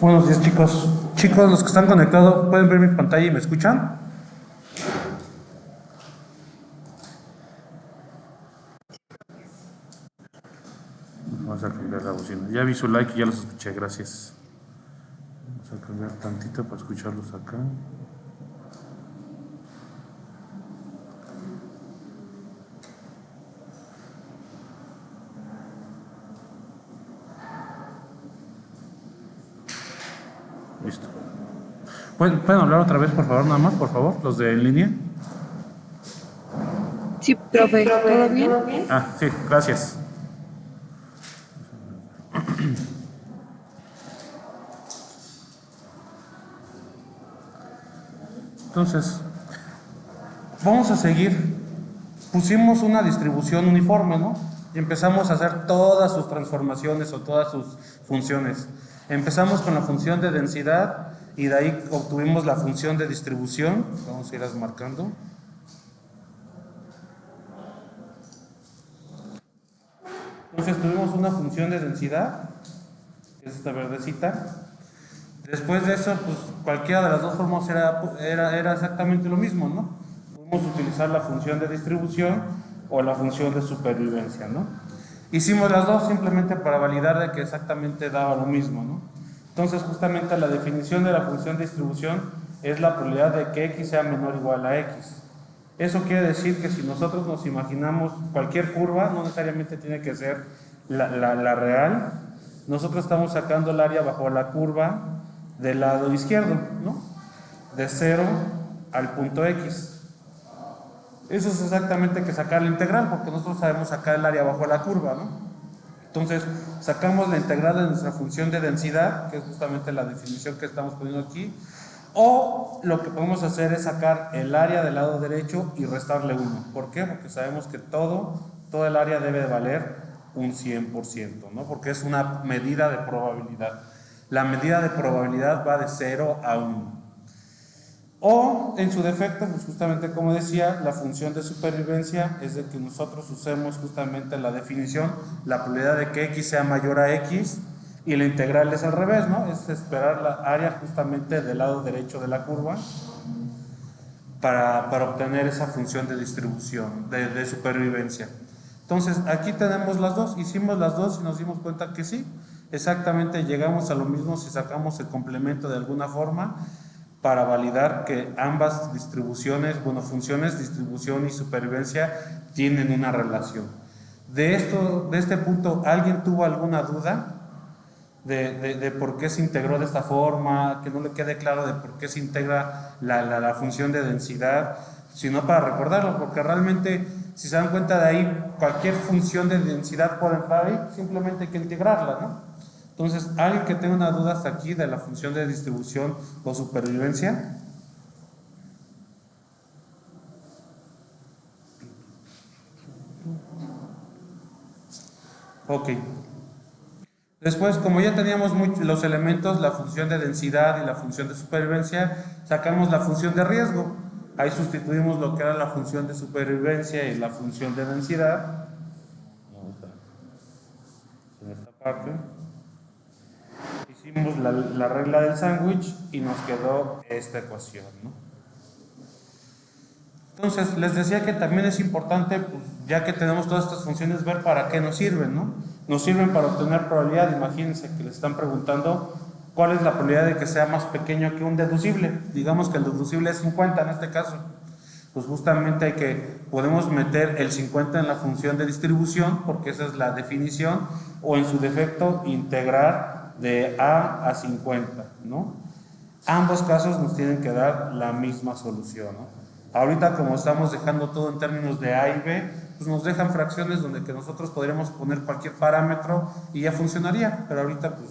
Buenos días, chicos. Chicos, los que están conectados, ¿pueden ver mi pantalla y me escuchan? Vamos a cambiar la bocina. Ya vi su like y ya los escuché, gracias. Vamos a cambiar tantito para escucharlos acá. Listo. ¿Pueden hablar otra vez, por favor, nada más, por favor, los de en línea? Sí, profe, ¿todo bien? Ah, sí, gracias. Entonces, vamos a seguir. Pusimos una distribución uniforme, ¿no? Y empezamos a hacer todas sus transformaciones o todas sus funciones. Empezamos con la función de densidad y de ahí obtuvimos la función de distribución. Vamos a irlas marcando. Entonces tuvimos una función de densidad, que es esta verdecita. Después de eso, pues cualquiera de las dos formas era exactamente lo mismo, ¿no? Podemos utilizar la función de distribución o la función de supervivencia, ¿no? Hicimos las dos simplemente para validar de que exactamente daba lo mismo, ¿no? Entonces, justamente la definición de la función de distribución es la probabilidad de que x sea menor o igual a x. Eso quiere decir que si nosotros nos imaginamos cualquier curva, no necesariamente tiene que ser la real. Nosotros estamos sacando el área bajo la curva del lado izquierdo, ¿no? De 0 al punto x. Eso es exactamente que sacar la integral, porque nosotros sabemos sacar el área bajo la curva, ¿no? Entonces, sacamos la integral de nuestra función de densidad, que es justamente la definición que estamos poniendo aquí, o lo que podemos hacer es sacar el área del lado derecho y restarle 1. ¿Por qué? Porque sabemos que todo el área debe de valer un 100%, ¿no? Porque es una medida de probabilidad. La medida de probabilidad va de 0 a 1. O, en su defecto, pues justamente como decía, la función de supervivencia es de que nosotros usemos justamente la definición, la probabilidad de que x sea mayor a x, y la integral es al revés, ¿no? Es esperar la área justamente del lado derecho de la curva para obtener esa función de distribución, de supervivencia. Entonces, aquí tenemos las dos, hicimos las dos y nos dimos cuenta que sí, exactamente llegamos a lo mismo si sacamos el complemento de alguna forma para validar que ambas distribuciones, bueno, funciones, distribución y supervivencia tienen una relación. De este punto, ¿alguien tuvo alguna duda de por qué se integró de esta forma? Que no le quede claro de por qué se integra la función de densidad, sino para recordarlo, porque realmente, si se dan cuenta de ahí, cualquier función de densidad puede entrar ahí, simplemente hay que integrarla, ¿no? Entonces, ¿alguien que tenga una duda hasta aquí de la función de distribución o supervivencia? Ok. Después, como ya teníamos los elementos, la función de densidad y la función de supervivencia, sacamos la función de riesgo. Ahí sustituimos lo que era la función de supervivencia y la función de densidad. En esta parte. Hicimos la regla del sándwich y nos quedó esta ecuación, ¿no? Entonces, les decía que también es importante, pues, ya que tenemos todas estas funciones, ver para qué nos sirven, ¿no? Nos sirven para obtener probabilidad. Imagínense que les están preguntando cuál es la probabilidad de que sea más pequeño que un deducible. Digamos que el deducible es 50 en este caso. Pues justamente podemos meter el 50 en la función de distribución, porque esa es la definición, o en su defecto, integrar de a 50, ¿no? Ambos casos nos tienen que dar la misma solución, ¿no? Ahorita, como estamos dejando todo en términos de A y B, pues nos dejan fracciones donde que nosotros podríamos poner cualquier parámetro y ya funcionaría, pero ahorita pues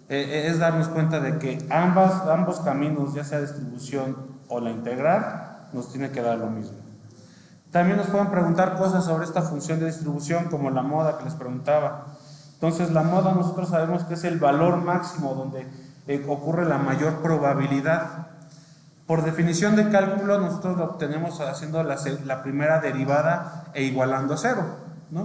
es darnos cuenta de que ambos caminos, ya sea distribución o la integral, nos tiene que dar lo mismo. También nos pueden preguntar cosas sobre esta función de distribución, como la moda que les preguntaba. Entonces, la moda nosotros sabemos que es el valor máximo donde ocurre la mayor probabilidad. Por definición de cálculo, nosotros lo obtenemos haciendo la primera derivada e igualando a 0, ¿no?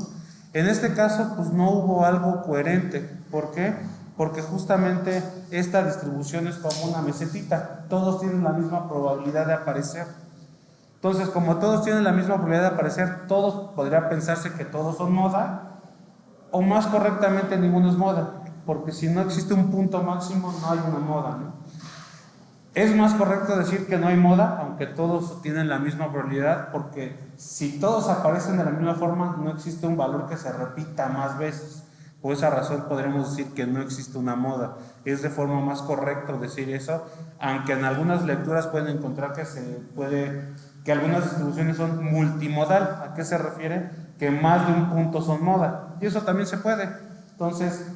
En este caso, pues no hubo algo coherente. ¿Por qué? Porque justamente esta distribución es como una mesetita, todos tienen la misma probabilidad de aparecer. Entonces, como todos tienen la misma probabilidad de aparecer, todos podría pensarse que todos son moda, o más correctamente ninguno es moda, porque si no existe un punto máximo no hay una moda, ¿no? Es más correcto decir que no hay moda, aunque todos tienen la misma probabilidad, porque si todos aparecen de la misma forma, no existe un valor que se repita más veces. Por esa razón podremos decir que no existe una moda. Es de forma más correcta decir eso, aunque en algunas lecturas pueden encontrar que algunas distribuciones son multimodal. ¿A qué se refiere? Que más de un punto son moda. Y eso también se puede. Entonces,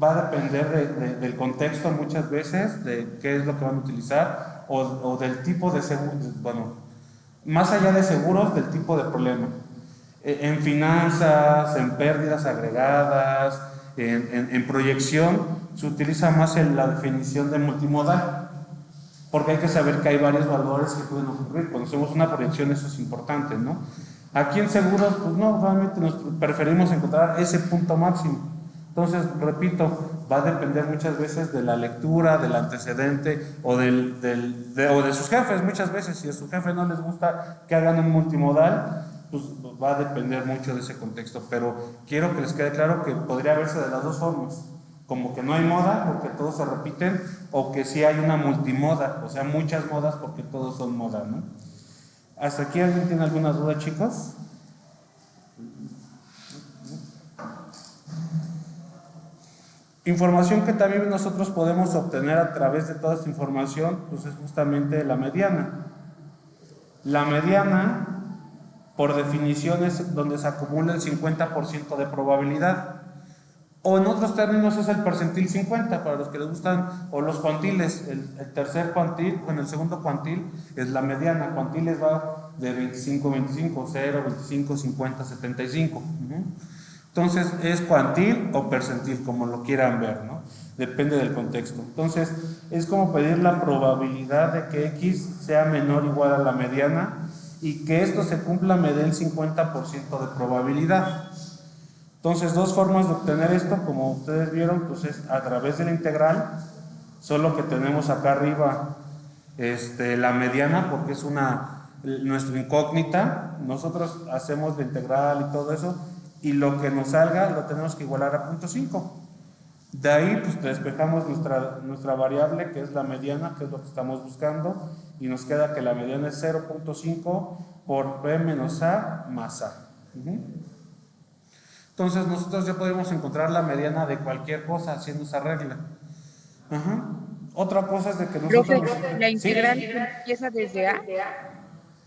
va a depender del contexto muchas veces, de qué es lo que van a utilizar o del tipo de seguro, bueno, más allá de seguros, del tipo de problema. En finanzas, en pérdidas agregadas, en proyección, se utiliza más la definición de multimodal, porque hay que saber que hay varios valores que pueden ocurrir. Cuando hacemos una proyección, eso es importante, ¿no? Aquí en seguros, pues no, realmente preferimos encontrar ese punto máximo. Entonces, repito, va a depender muchas veces de la lectura, del antecedente o de sus jefes. Muchas veces, si a su jefe no les gusta que hagan un multimodal, pues va a depender mucho de ese contexto. Pero quiero que les quede claro que podría verse de las dos formas. Como que no hay moda porque todos se repiten, o que sí hay una multimoda, o sea, muchas modas porque todos son moda, ¿no? ¿Hasta aquí alguien tiene alguna duda, chicos? Información que también nosotros podemos obtener a través de toda esta información, pues es justamente la mediana. La mediana, por definición, es donde se acumula el 50% de probabilidad. O en otros términos es el percentil 50, para los que les gustan, o los cuantiles. El tercer cuantil, bueno, el segundo cuantil es la mediana. Cuantiles va de 25, 25, 0, 25, 50, 75. Entonces es cuantil o percentil, como lo quieran ver, ¿no? Depende del contexto. Entonces es como pedir la probabilidad de que X sea menor o igual a la mediana, y que esto se cumpla me dé el 50% de probabilidad. Entonces, dos formas de obtener esto, como ustedes vieron, pues es a través de la integral, solo que tenemos acá arriba la mediana, porque es nuestra incógnita. Nosotros hacemos la integral y todo eso, y lo que nos salga lo tenemos que igualar a 0.5. De ahí, pues despejamos nuestra variable, que es la mediana, que es lo que estamos buscando, y nos queda que la mediana es 0.5 por B menos A más A. Entonces nosotros ya podemos encontrar la mediana de cualquier cosa haciendo esa regla. Otra cosa es de que nosotros... Profe, la ¿Sí? integral empieza desde A.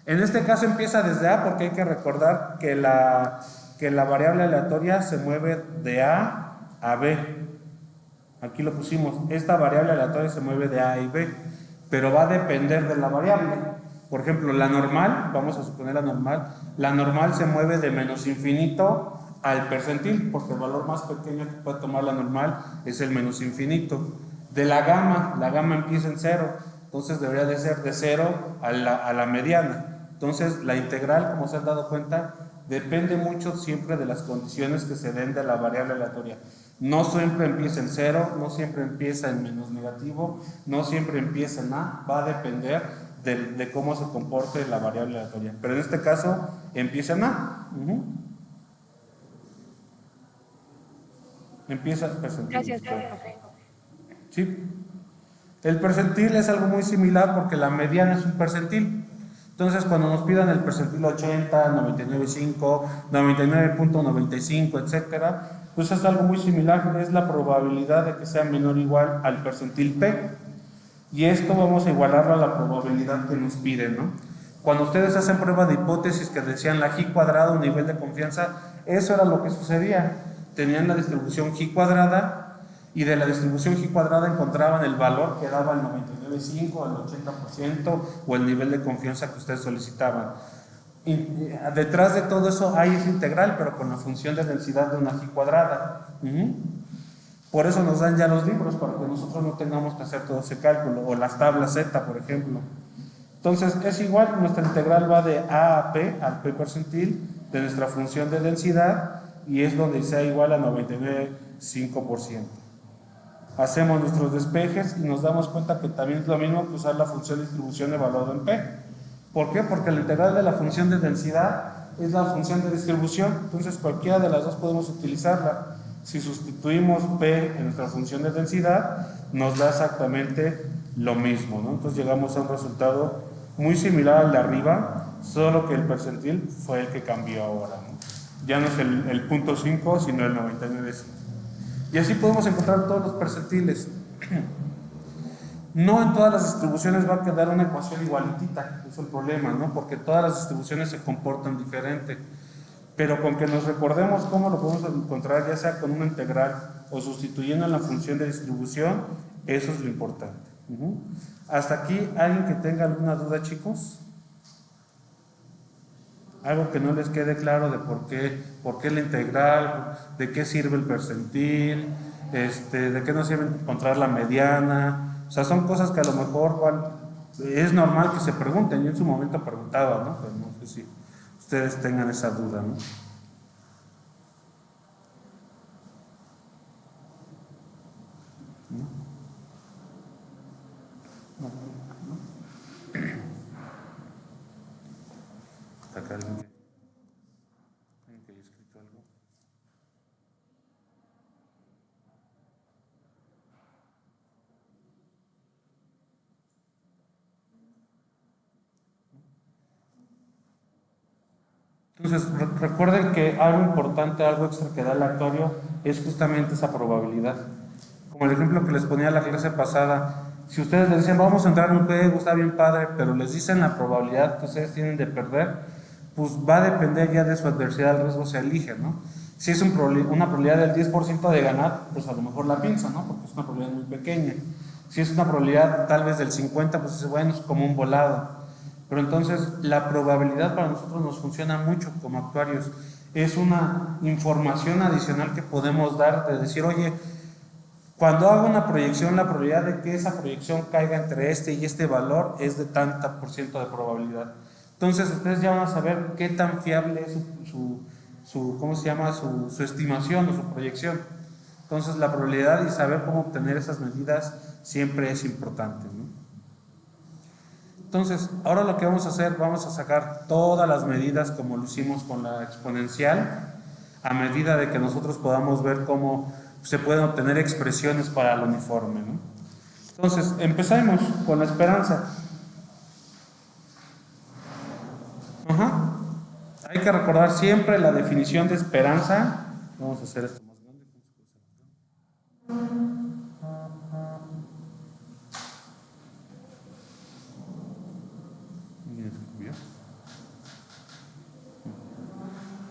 En este caso empieza desde A, porque hay que recordar que la variable aleatoria se mueve de A a B. Aquí lo pusimos. Esta variable aleatoria se mueve de A y B, pero va a depender de la variable. Por ejemplo, la normal, vamos a suponer la normal se mueve de menos infinito al percentil, porque el valor más pequeño que puede tomar la normal es el menos infinito. De la gama empieza en 0, entonces debería de ser de 0 a la mediana. Entonces la integral, como se han dado cuenta, depende mucho siempre de las condiciones que se den de la variable aleatoria. No siempre empieza en 0, no siempre empieza en menos negativo, no siempre empieza en A, va a depender de cómo se comporte la variable aleatoria. Pero en este caso empieza en A. Empieza percentil. Gracias, profe. ¿Sí? El percentil es algo muy similar porque la mediana es un percentil. Entonces, cuando nos pidan el percentil 80, 99.5, 99.95, etcétera, pues es algo muy similar, es la probabilidad de que sea menor o igual al percentil P. Y esto vamos a igualarlo a la probabilidad que nos piden, ¿no? Cuando ustedes hacen prueba de hipótesis que decían la G cuadrada, un nivel de confianza, eso era lo que sucedía. Tenían la distribución G cuadrada, y de la distribución G cuadrada encontraban el valor que daba el 99.5, el 80% o el nivel de confianza que ustedes solicitaban. Y detrás de todo eso hay esa integral, pero con la función de densidad de una G cuadrada. Por eso nos dan ya los libros, para que nosotros no tengamos que hacer todo ese cálculo, o las tablas Z, por ejemplo. Entonces es igual, nuestra integral va de A a P, al P percentil, de nuestra función de densidad, y es donde sea igual a 99.5%. hacemos nuestros despejes y nos damos cuenta que también es lo mismo que usar la función de distribución evaluada en P. ¿Por qué? Porque la integral de la función de densidad es la función de distribución, entonces cualquiera de las dos podemos utilizarla. Si sustituimos P en nuestra función de densidad, nos da exactamente lo mismo, ¿no? Entonces llegamos a un resultado muy similar al de arriba, solo que el percentil fue el que cambió ahora, ¿no? Ya no es el punto 5, sino el 99. Y así podemos encontrar todos los percentiles. No en todas las distribuciones va a quedar una ecuación igualitita, es el problema, ¿no? Porque todas las distribuciones se comportan diferente. Pero con que nos recordemos cómo lo podemos encontrar, ya sea con una integral o sustituyendo en la función de distribución, eso es lo importante. Hasta aquí, ¿alguien que tenga alguna duda, chicos? Algo que no les quede claro de por qué la integral, de qué sirve el percentil, de qué nos sirve encontrar la mediana. O sea, son cosas que a lo mejor es normal que se pregunten. Yo en su momento preguntaba, ¿no? Pero no sé si ustedes tengan esa duda, ¿no? Acá alguien que haya escrito algo. Entonces, recuerden que algo importante, algo extra que da el actuario es justamente esa probabilidad. Como el ejemplo que les ponía la clase pasada, si ustedes les dicen vamos a entrar en un juego, está bien padre, pero les dicen la probabilidad que ustedes tienen de perder, pues va a depender ya de su adversidad, el riesgo se elige, ¿no? Si es una probabilidad del 10% de ganar, pues a lo mejor la piensa, ¿no? Porque es una probabilidad muy pequeña. Si es una probabilidad tal vez del 50%, pues dice, bueno, es como un volado. Pero entonces la probabilidad para nosotros nos funciona mucho como actuarios. Es una información adicional que podemos dar de decir, oye, cuando hago una proyección, la probabilidad de que esa proyección caiga entre este y este valor es de tanta por ciento de probabilidad. Entonces ustedes ya van a saber qué tan fiable es ¿cómo se llama? Su estimación o su proyección. Entonces la probabilidad y saber cómo obtener esas medidas siempre es importante, ¿no? Entonces, ahora lo que vamos a hacer, vamos a sacar todas las medidas como lo hicimos con la exponencial, a medida de que nosotros podamos ver cómo se pueden obtener expresiones para el uniforme, ¿no? Entonces, empezamos con la esperanza. Hay que recordar siempre la definición de esperanza. Vamos a hacer esto más grande.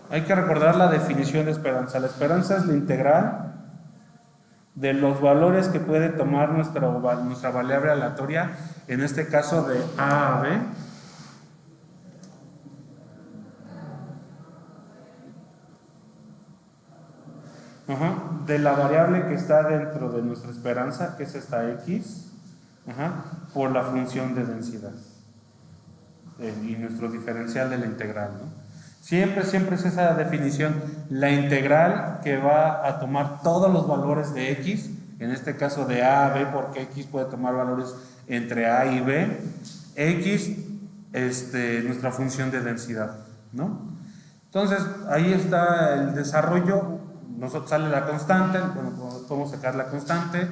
Hay que recordar la definición de esperanza. La esperanza es la integral de los valores que puede tomar nuestra variable aleatoria, en este caso de A a B, de la variable que está dentro de nuestra esperanza, que es esta X, por la función de densidad y nuestro diferencial de la integral, ¿no? Siempre es esa definición, la integral que va a tomar todos los valores de X, en este caso de A a B, porque X puede tomar valores entre A y B, X, nuestra función de densidad, ¿no? Entonces, ahí está el desarrollo, nosotros sale la constante, bueno, podemos sacar la constante,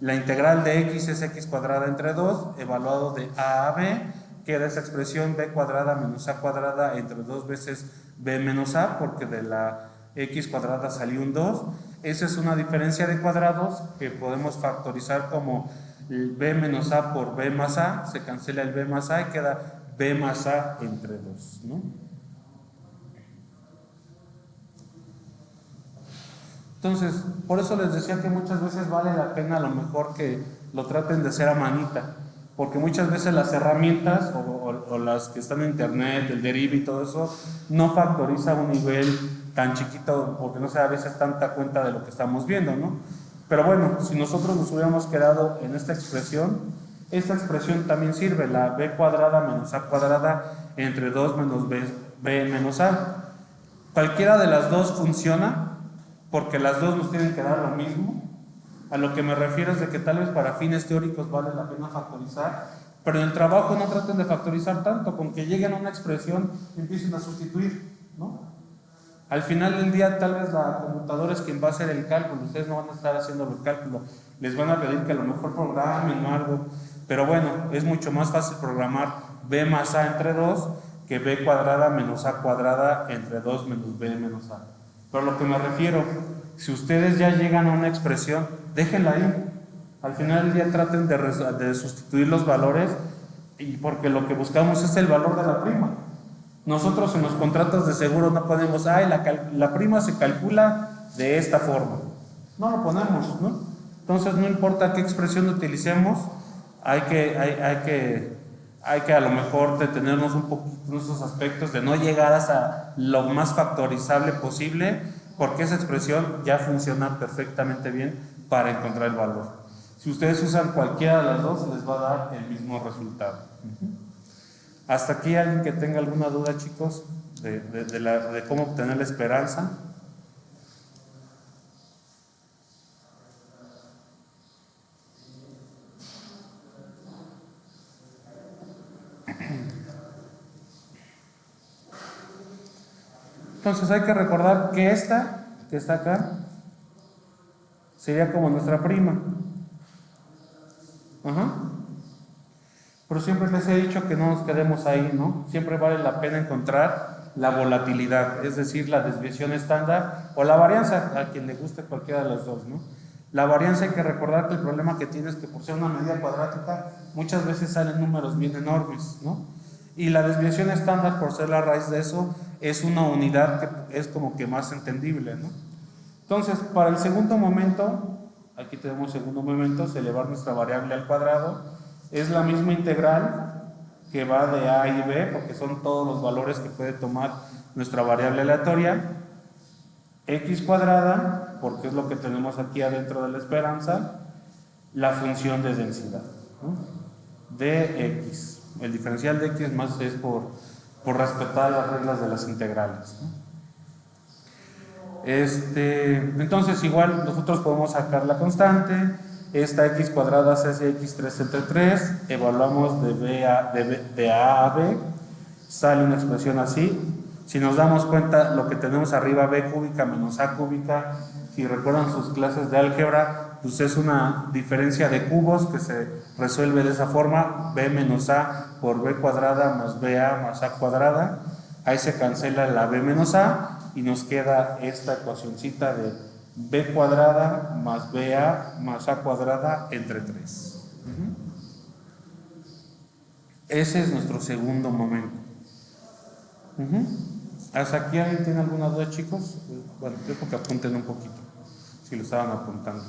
la integral de X es X cuadrada entre 2, evaluado de A a B, queda esa expresión b cuadrada menos a cuadrada entre 2 veces b menos a, porque de la x cuadrada salió un 2. Esa es una diferencia de cuadrados que podemos factorizar como b menos a por b más a, se cancela el b más a y queda b más a entre 2, ¿no? Entonces, por eso les decía que muchas veces vale la pena a lo mejor que lo traten de hacer a manita, porque muchas veces las herramientas o las que están en internet, el derive y todo eso, no factoriza un nivel tan chiquito, porque no se da a veces tanta cuenta de lo que estamos viendo, ¿no? Pero bueno, si nosotros nos hubiéramos quedado en esta expresión también sirve, la b cuadrada menos a cuadrada entre 2 menos b menos a. Cualquiera de las dos funciona, porque las dos nos tienen que dar lo mismo. A lo que me refiero es de que tal vez para fines teóricos vale la pena factorizar, pero en el trabajo no traten de factorizar tanto, con que lleguen a una expresión y empiecen a sustituir, ¿no? Al final del día tal vez la computadora es quien va a hacer el cálculo, ustedes no van a estar haciendo el cálculo, les van a pedir que a lo mejor programen o algo, pero bueno, es mucho más fácil programar b más a entre 2 que b cuadrada menos a cuadrada entre 2 menos b menos a. Pero a lo que me refiero, si ustedes ya llegan a una expresión, déjenla ahí. Al final del día traten de sustituir los valores, y porque lo que buscamos es el valor de la prima. Nosotros en los contratos de seguro no ponemos, ay, la prima se calcula de esta forma. No lo ponemos, ¿no? Entonces no importa qué expresión utilicemos, hay que a lo mejor detenernos un poquito en esos aspectos de no llegar hasta lo más factorizable posible, porque esa expresión ya funciona perfectamente bien para encontrar el valor. Si ustedes usan cualquiera de las dos, les va a dar el mismo resultado. ¿Hasta aquí alguien que tenga alguna duda, chicos, de cómo obtener la esperanza? Entonces hay que recordar que esta, que está acá, sería como nuestra prima. Ajá. Pero siempre les he dicho que no nos quedemos ahí, ¿no? Siempre vale la pena encontrar la volatilidad, es decir, la desviación estándar o la varianza, a quien le guste cualquiera de las dos, ¿no? La varianza hay que recordar que el problema que tiene es que por ser una medida cuadrática, muchas veces salen números bien enormes, ¿no? Y la desviación estándar, por ser la raíz de eso, es una unidad que es como que más entendible, ¿no? Entonces, para el segundo momento, aquí tenemos segundo momento, es elevar nuestra variable al cuadrado, es la misma integral que va de a y b, porque son todos los valores que puede tomar nuestra variable aleatoria, x cuadrada, porque es lo que tenemos aquí adentro de la esperanza, la función de densidad, ¿no? De x. El diferencial de x más es por respetar las reglas de las integrales, ¿no? Entonces igual nosotros podemos sacar la constante, esta x cuadrada se hace x3 entre 3, evaluamos de a b, sale una expresión así. Si nos damos cuenta, lo que tenemos arriba, b cúbica menos a cúbica, si recuerdan sus clases de álgebra, pues es una diferencia de cubos que se resuelve de esa forma, b menos a por b cuadrada más ba más a cuadrada. Ahí se cancela la b menos a y nos queda esta ecuacioncita de b cuadrada más ba más a cuadrada entre 3. Ese es nuestro segundo momento. ¿Hasta aquí alguien tiene alguna duda, chicos? Bueno, dejo que apunten un poquito, si lo estaban apuntando.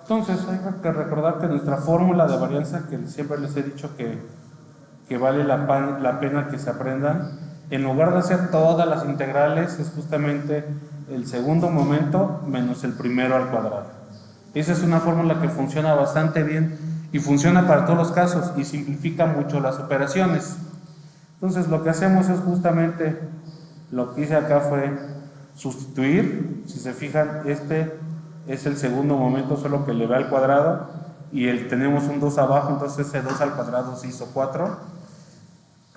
Entonces, hay que recordar que nuestra fórmula de varianza, que siempre les he dicho que vale la pena que se aprendan, en lugar de hacer todas las integrales, es justamente el segundo momento menos el primero al cuadrado. Esa es una fórmula que funciona bastante bien y funciona para todos los casos y simplifica mucho las operaciones. Entonces, lo que hacemos es justamente lo que hice acá fue sustituir. Si se fijan, este es el segundo momento, solo que le va al cuadrado y tenemos un 2 abajo, entonces ese 2 al cuadrado se hizo 4.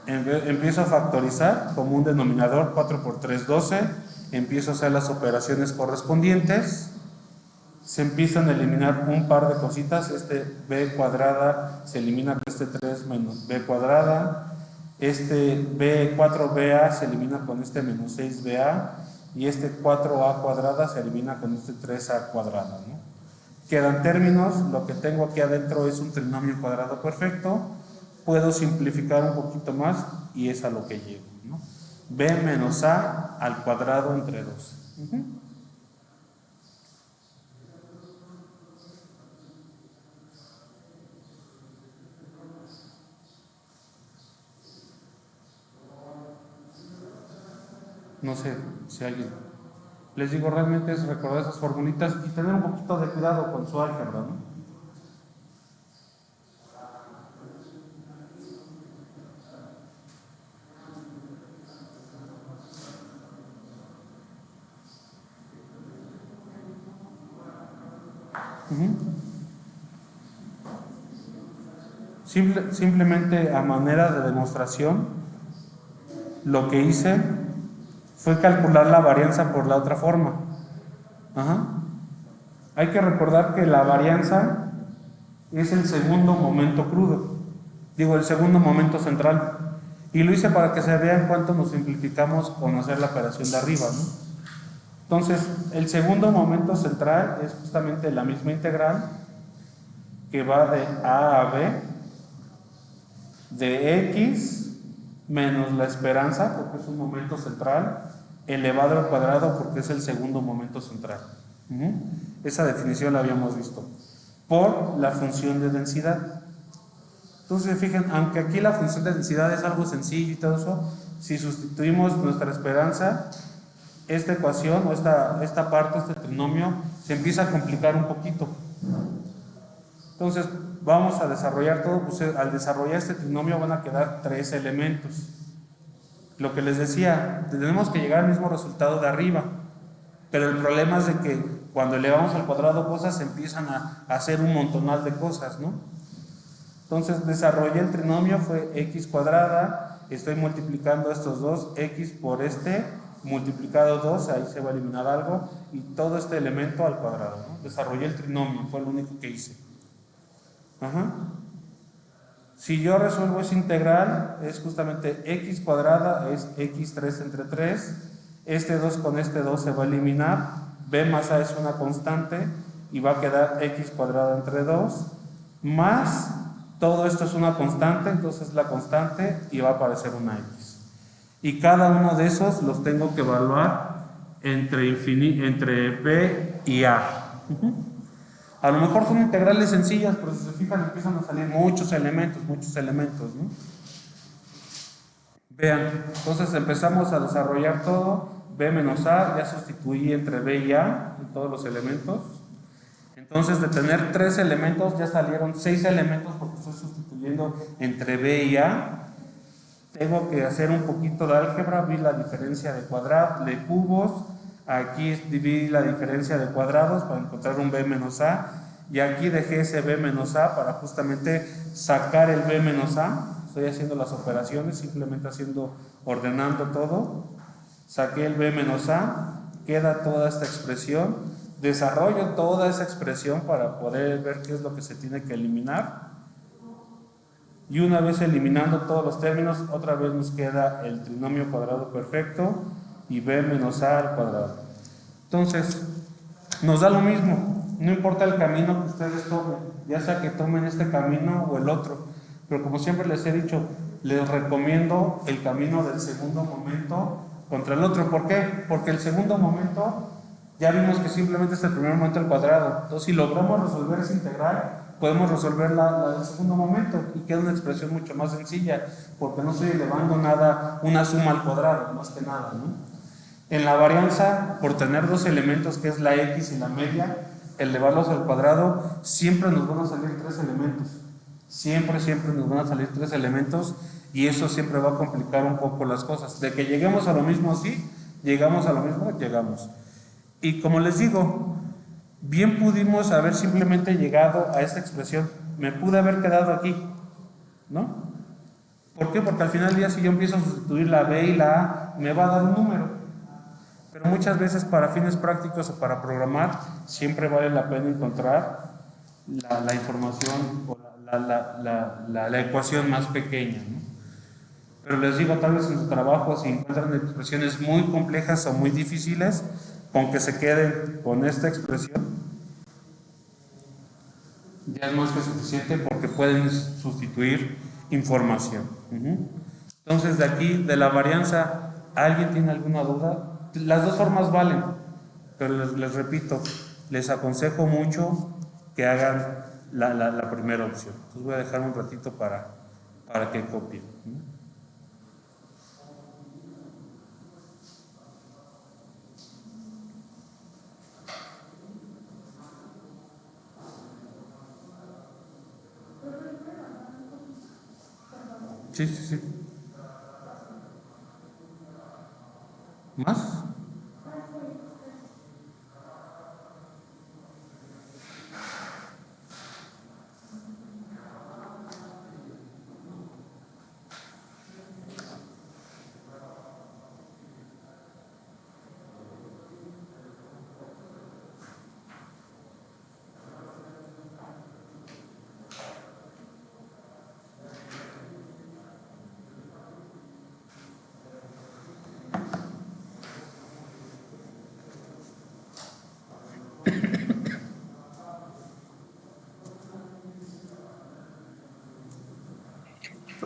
Empiezo a factorizar como un denominador, 4 por 3, 12. Empiezo a hacer las operaciones correspondientes. Se empiezan a eliminar un par de cositas. Este b cuadrada se elimina con este 3 menos b cuadrada. Este b4ba se elimina con este menos 6ba. Y este 4a cuadrada se elimina con este 3a cuadrada, ¿no? Quedan términos. Lo que tengo aquí adentro es un trinomio cuadrado perfecto. Puedo simplificar un poquito más y es a lo que llego, ¿no? b menos a al cuadrado entre 2. No sé si alguien. Les digo, realmente es recordar esas formulitas y tener un poquito de cuidado con su álgebra, ¿no? Simplemente a manera de demostración, lo que hice fue calcular la varianza por la otra forma. Ajá. Hay que recordar que la varianza es el segundo momento crudo, digo, el segundo momento central. Y lo hice para que se vean cuánto nos simplificamos con hacer la operación de arriba, ¿no? Entonces, el segundo momento central es justamente la misma integral que va de A a B, de X menos la esperanza, porque es un momento central, elevado al cuadrado, porque es el segundo momento central. Esa definición la habíamos visto. Por la función de densidad. Entonces, fíjense, aunque aquí la función de densidad es algo sencillo y todo eso, si sustituimos nuestra esperanza, esta ecuación o esta parte, este trinomio, se empieza a complicar un poquito. Entonces, vamos a desarrollar todo, pues al desarrollar este trinomio van a quedar 3 elementos. Lo que les decía, tenemos que llegar al mismo resultado de arriba, pero el problema es de que cuando elevamos al cuadrado cosas, se empiezan a hacer un montonal de cosas, ¿no? Entonces desarrollé el trinomio, fue x cuadrada, estoy multiplicando estos dos, x por este, multiplicado 2, ahí se va a eliminar algo, y todo este elemento al cuadrado, ¿no? Desarrollé el trinomio, fue lo único que hice. Ajá. Si yo resuelvo esa integral, es justamente x cuadrada, es x3 entre 3, este 2 con este 2 se va a eliminar, b más a es una constante, y va a quedar x cuadrada entre 2, más todo esto es una constante, entonces la constante y va a aparecer una x. Y cada uno de esos los tengo que evaluar entre b y a. A lo mejor son integrales sencillas, pero si se fijan empiezan a salir muchos elementos, ¿no? Vean, entonces empezamos a desarrollar todo, b menos a, ya sustituí entre b y a en todos los elementos. Entonces, de tener 3 elementos, ya salieron 6 elementos porque estoy sustituyendo entre B y A. Tengo que hacer un poquito de álgebra, vi la diferencia de cuadrados, de cubos. Aquí vi la diferencia de cuadrados para encontrar un B menos A. Y aquí dejé ese B menos A para justamente sacar el B menos A. Estoy haciendo las operaciones, simplemente ordenando todo. Saqué el B menos A, queda toda esta expresión. Desarrollo toda esa expresión para poder ver qué es lo que se tiene que eliminar. Y una vez eliminando todos los términos, otra vez nos queda el trinomio cuadrado perfecto y b menos a al cuadrado. Entonces, nos da lo mismo, no importa el camino que ustedes tomen, ya sea que tomen este camino o el otro. Pero como siempre les he dicho, les recomiendo el camino del segundo momento contra el otro. ¿Por qué? Porque el segundo momento ya vimos que simplemente es el primer momento al cuadrado. Entonces, si logramos resolver esa integral, podemos resolver la del segundo momento y queda una expresión mucho más sencilla, porque no estoy elevando nada, una suma al cuadrado, más que nada, ¿no? En la varianza, por tener 2 elementos, que es la x y la media, elevarlos al cuadrado, siempre nos van a salir 3 elementos. Siempre nos van a salir 3 elementos y eso siempre va a complicar un poco las cosas. De que lleguemos a lo mismo así, llegamos. Y como les digo, bien pudimos haber simplemente llegado a esta expresión. Me pude haber quedado aquí, ¿no? ¿Por qué? Porque al final del día, si yo empiezo a sustituir la B y la A, me va a dar un número. Pero muchas veces para fines prácticos o para programar, siempre vale la pena encontrar la información o la ecuación más pequeña, ¿no? Pero les digo, tal vez en su trabajo, si encuentran expresiones muy complejas o muy difíciles, con que se queden con esta expresión, ya es más que suficiente porque pueden sustituir información. Entonces, de aquí, de la varianza, ¿alguien tiene alguna duda? Las dos formas valen, pero les repito, les aconsejo mucho que hagan la primera opción. Entonces voy a dejar un ratito para que copien. Sí, sí, sí. ¿Más?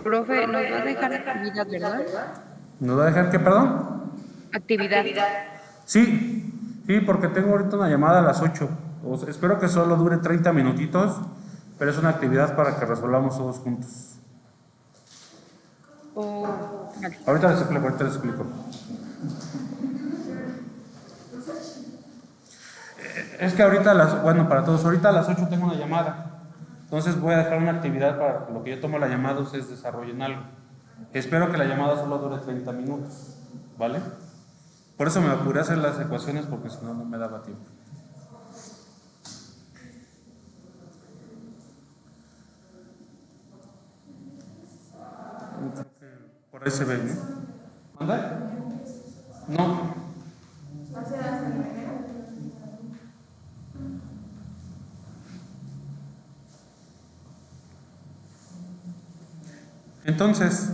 Profe, nos va a dejar actividad, ¿verdad? ¿Nos va a dejar qué, perdón? Actividad. Sí, sí, porque tengo ahorita una llamada a las 8. Espero que solo dure 30 minutitos, pero es una actividad para que resolvamos todos juntos. Vale. Ahorita les explico. Es que ahorita bueno, para todos, ahorita a las 8 tengo una llamada. Entonces voy a dejar una actividad para que lo que yo tomo la llamada ustedes desarrollen algo. Espero que la llamada solo dure 30 minutos, ¿vale? Por eso me apuré a hacer las ecuaciones porque si no, no me daba tiempo. Creo que por ahí se ve, ¿no? ¿Anda? No. Entonces,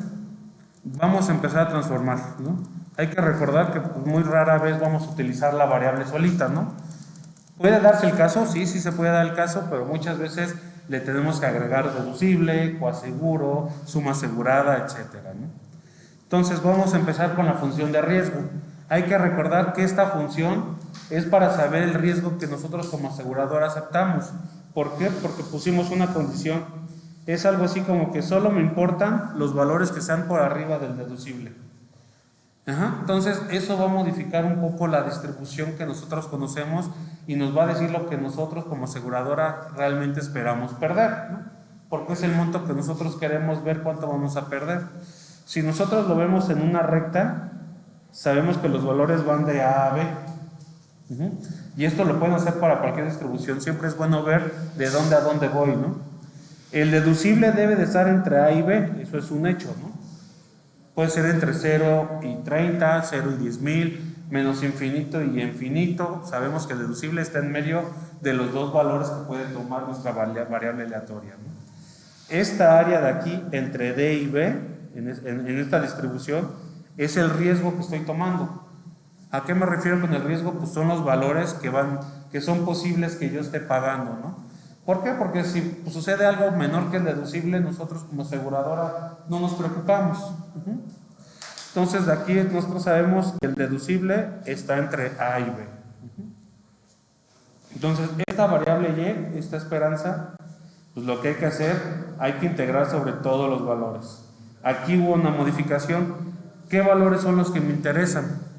vamos a empezar a transformar, ¿no? Hay que recordar que pues, muy rara vez vamos a utilizar la variable solita, ¿no? ¿Puede darse el caso? Sí, sí se puede dar el caso, pero muchas veces le tenemos que agregar deducible, coaseguro, suma asegurada, etcétera, ¿no? Entonces vamos a empezar con la función de riesgo. Hay que recordar que esta función es para saber el riesgo que nosotros como aseguradora aceptamos. ¿Por qué? Porque pusimos una condición. Es algo así como que solo me importan los valores que sean por arriba del deducible. Entonces eso va a modificar un poco la distribución que nosotros conocemos y nos va a decir lo que nosotros como aseguradora realmente esperamos perder, ¿no? Porque es el monto que nosotros queremos ver cuánto vamos a perder. Si nosotros lo vemos en una recta, sabemos que los valores van de A a B. Y esto lo pueden hacer para cualquier distribución. Siempre es bueno ver de dónde a dónde voy, ¿no? El deducible debe de estar entre A y B, eso es un hecho, ¿no? Puede ser entre 0 y 30, 0 y 10,000, menos infinito y infinito. Sabemos que el deducible está en medio de los dos valores que puede tomar nuestra variable aleatoria, ¿no? Esta área de aquí, entre D y B, en esta distribución, es el riesgo que estoy tomando. ¿A qué me refiero con el riesgo? Pues son los valores que son posibles que yo esté pagando, ¿no? ¿Por qué? Porque si pues, sucede algo menor que el deducible, nosotros como aseguradora no nos preocupamos. Entonces de aquí nosotros sabemos que el deducible está entre A y B. Entonces esta variable Y, esta esperanza, pues lo que hay que hacer, hay que integrar sobre todos los valores. Aquí hubo una modificación. ¿Qué valores son los que me interesan?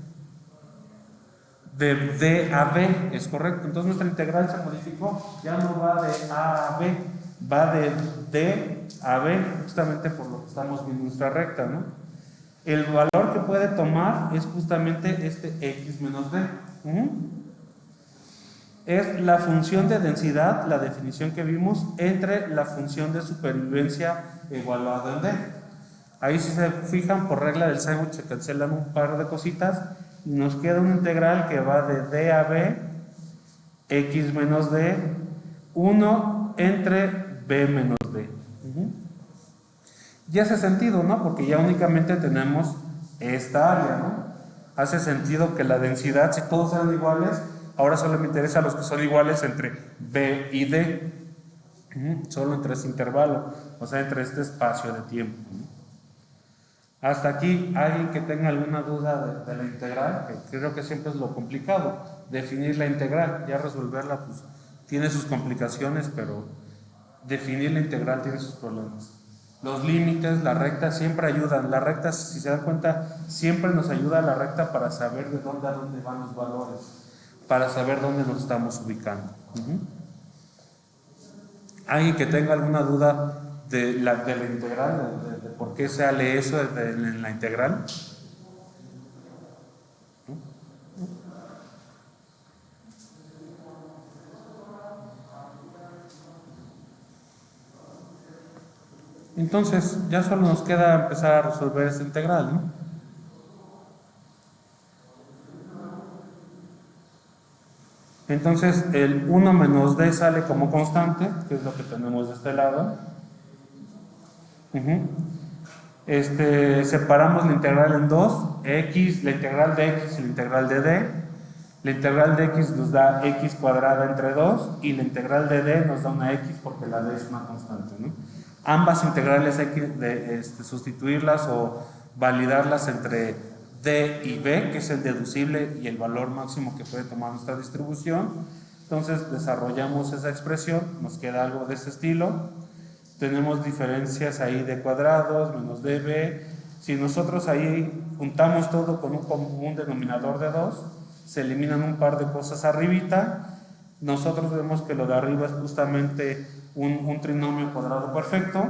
De D a B, es correcto. Entonces nuestra integral se modificó, ya no va de A a B, va de D a B, justamente por lo que estamos viendo en nuestra recta, ¿no? El valor que puede tomar es justamente este X menos D. Es la función de densidad, la definición que vimos, entre la función de supervivencia evaluada en D. Ahí si se fijan, por regla del sándwich se cancelan un par de cositas y nos queda una integral que va de D a B, X menos D, 1 entre B menos D. Y hace sentido, ¿no? Porque ya únicamente tenemos esta área, ¿no? Hace sentido que la densidad, si todos eran iguales, ahora solo me interesa los que son iguales entre B y D. Solo entre ese intervalo, o sea, entre este espacio de tiempo, ¿no? Hasta aquí, ¿alguien que tenga alguna duda de la integral? Que creo que siempre es lo complicado, definir la integral. Ya resolverla, pues, tiene sus complicaciones, pero definir la integral tiene sus problemas. Los límites, la recta siempre ayudan. La recta, si se dan cuenta, siempre nos ayuda la recta para saber de dónde a dónde van los valores, para saber dónde nos estamos ubicando. ¿Alguien que tenga alguna duda de la integral, de por qué sale eso en la integral. Entonces, ya solo nos queda empezar a resolver esta integral, ¿no? Entonces, el 1 menos d sale como constante, que es lo que tenemos de este lado. Separamos la integral en dos, x, la integral de x y la integral de d. La integral de x nos da x cuadrada entre 2 y la integral de d nos da una x porque la d es una constante, ¿no? Ambas integrales hay que sustituirlas o validarlas entre d y b, que es el deducible y el valor máximo que puede tomar nuestra distribución. Entonces desarrollamos esa expresión, nos queda algo de ese estilo. Tenemos diferencias ahí de cuadrados menos db. Si nosotros ahí juntamos todo con un común denominador de 2, se eliminan un par de cosas arribita. Nosotros vemos que lo de arriba es justamente un trinomio cuadrado perfecto.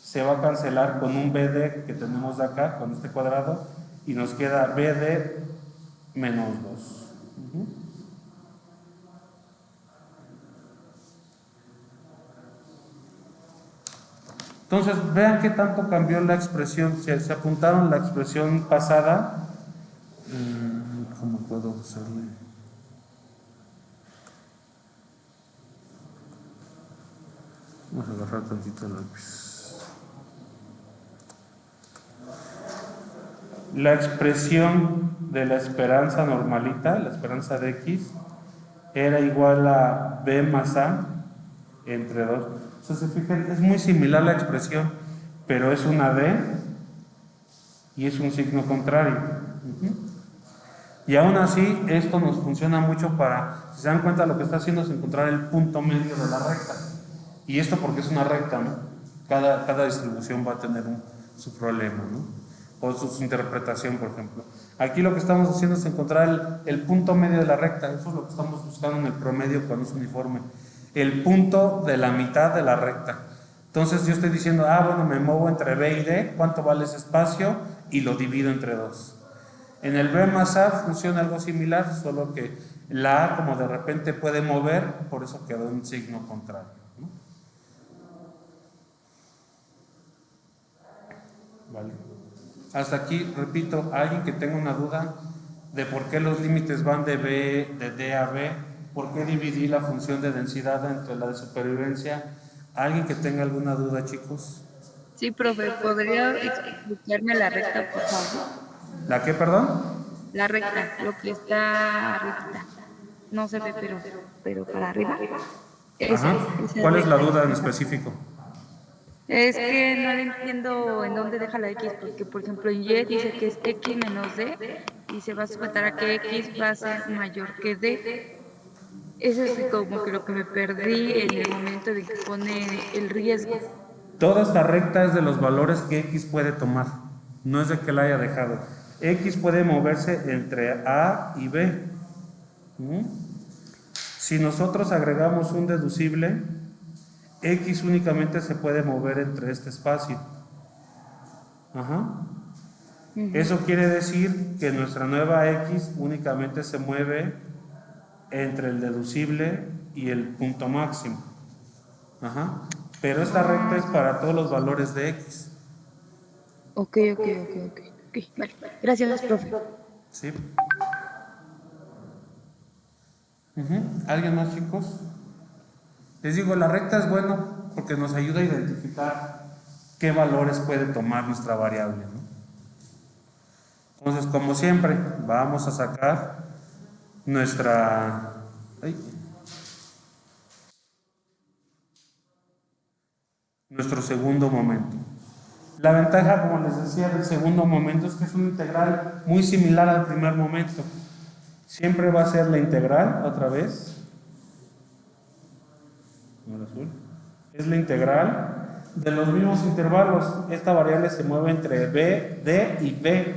Se va a cancelar con un bd que tenemos de acá, con este cuadrado, y nos queda bd menos 2. Entonces, vean qué tanto cambió la expresión. Si se apuntaron la expresión pasada, ¿cómo puedo hacerle? Vamos a agarrar tantito el lápiz. La expresión de la esperanza normalita, la esperanza de x, era igual a b más a entre 2. O sea, se fijan, es muy similar la expresión, pero es una d y es un signo contrario. Y aún así, esto nos funciona mucho para, si se dan cuenta, lo que está haciendo es encontrar el punto medio de la recta. Y esto porque es una recta, ¿no? Cada distribución va a tener su problema, ¿no? O su interpretación, por ejemplo. Aquí lo que estamos haciendo es encontrar el punto medio de la recta. Eso es lo que estamos buscando en el promedio cuando es uniforme. El punto de la mitad de la recta. Entonces yo estoy diciendo, bueno, me muevo entre b y d, ¿cuánto vale ese espacio? Y lo divido entre 2. En el b más a funciona algo similar, solo que la a como de repente puede mover, por eso quedó un signo contrario, ¿no? Vale. Hasta aquí, repito, alguien que tenga una duda de por qué los límites van de D a B, por qué dividí la función de densidad entre la de supervivencia. ¿Alguien que tenga alguna duda, chicos? Sí, profe, ¿podría explicarme la recta, por favor? ¿La qué, perdón? La recta, lo que está arriba. No se ve, pero para arriba. Esa ¿Cuál es la recta. duda en específico? Es que no le entiendo en dónde deja la X, porque por ejemplo en Y dice que es X menos D y se va a sujetar a que X va a ser mayor que D. Eso es como que lo que me perdí en el momento de que pone el riesgo. Toda esta recta es de los valores que X puede tomar, no es de que la haya dejado. X puede moverse entre A y B. Si nosotros agregamos un deducible, X únicamente se puede mover entre este espacio. Eso quiere decir que nuestra nueva X únicamente se mueve entre el deducible y el punto máximo. Pero esta recta es para todos los valores de X. Ok. Vale. Gracias, profe. Sí. ¿Alguien más, chicos? Les digo, la recta es bueno porque nos ayuda a identificar qué valores puede tomar nuestra variable, ¿no? Entonces, como siempre, vamos a sacar nuestro segundo momento. La ventaja, como les decía, del segundo momento es que es una integral muy similar al primer momento. Siempre va a ser la integral, otra vez. Es la integral de los mismos intervalos. Esta variable se mueve entre b, d y b,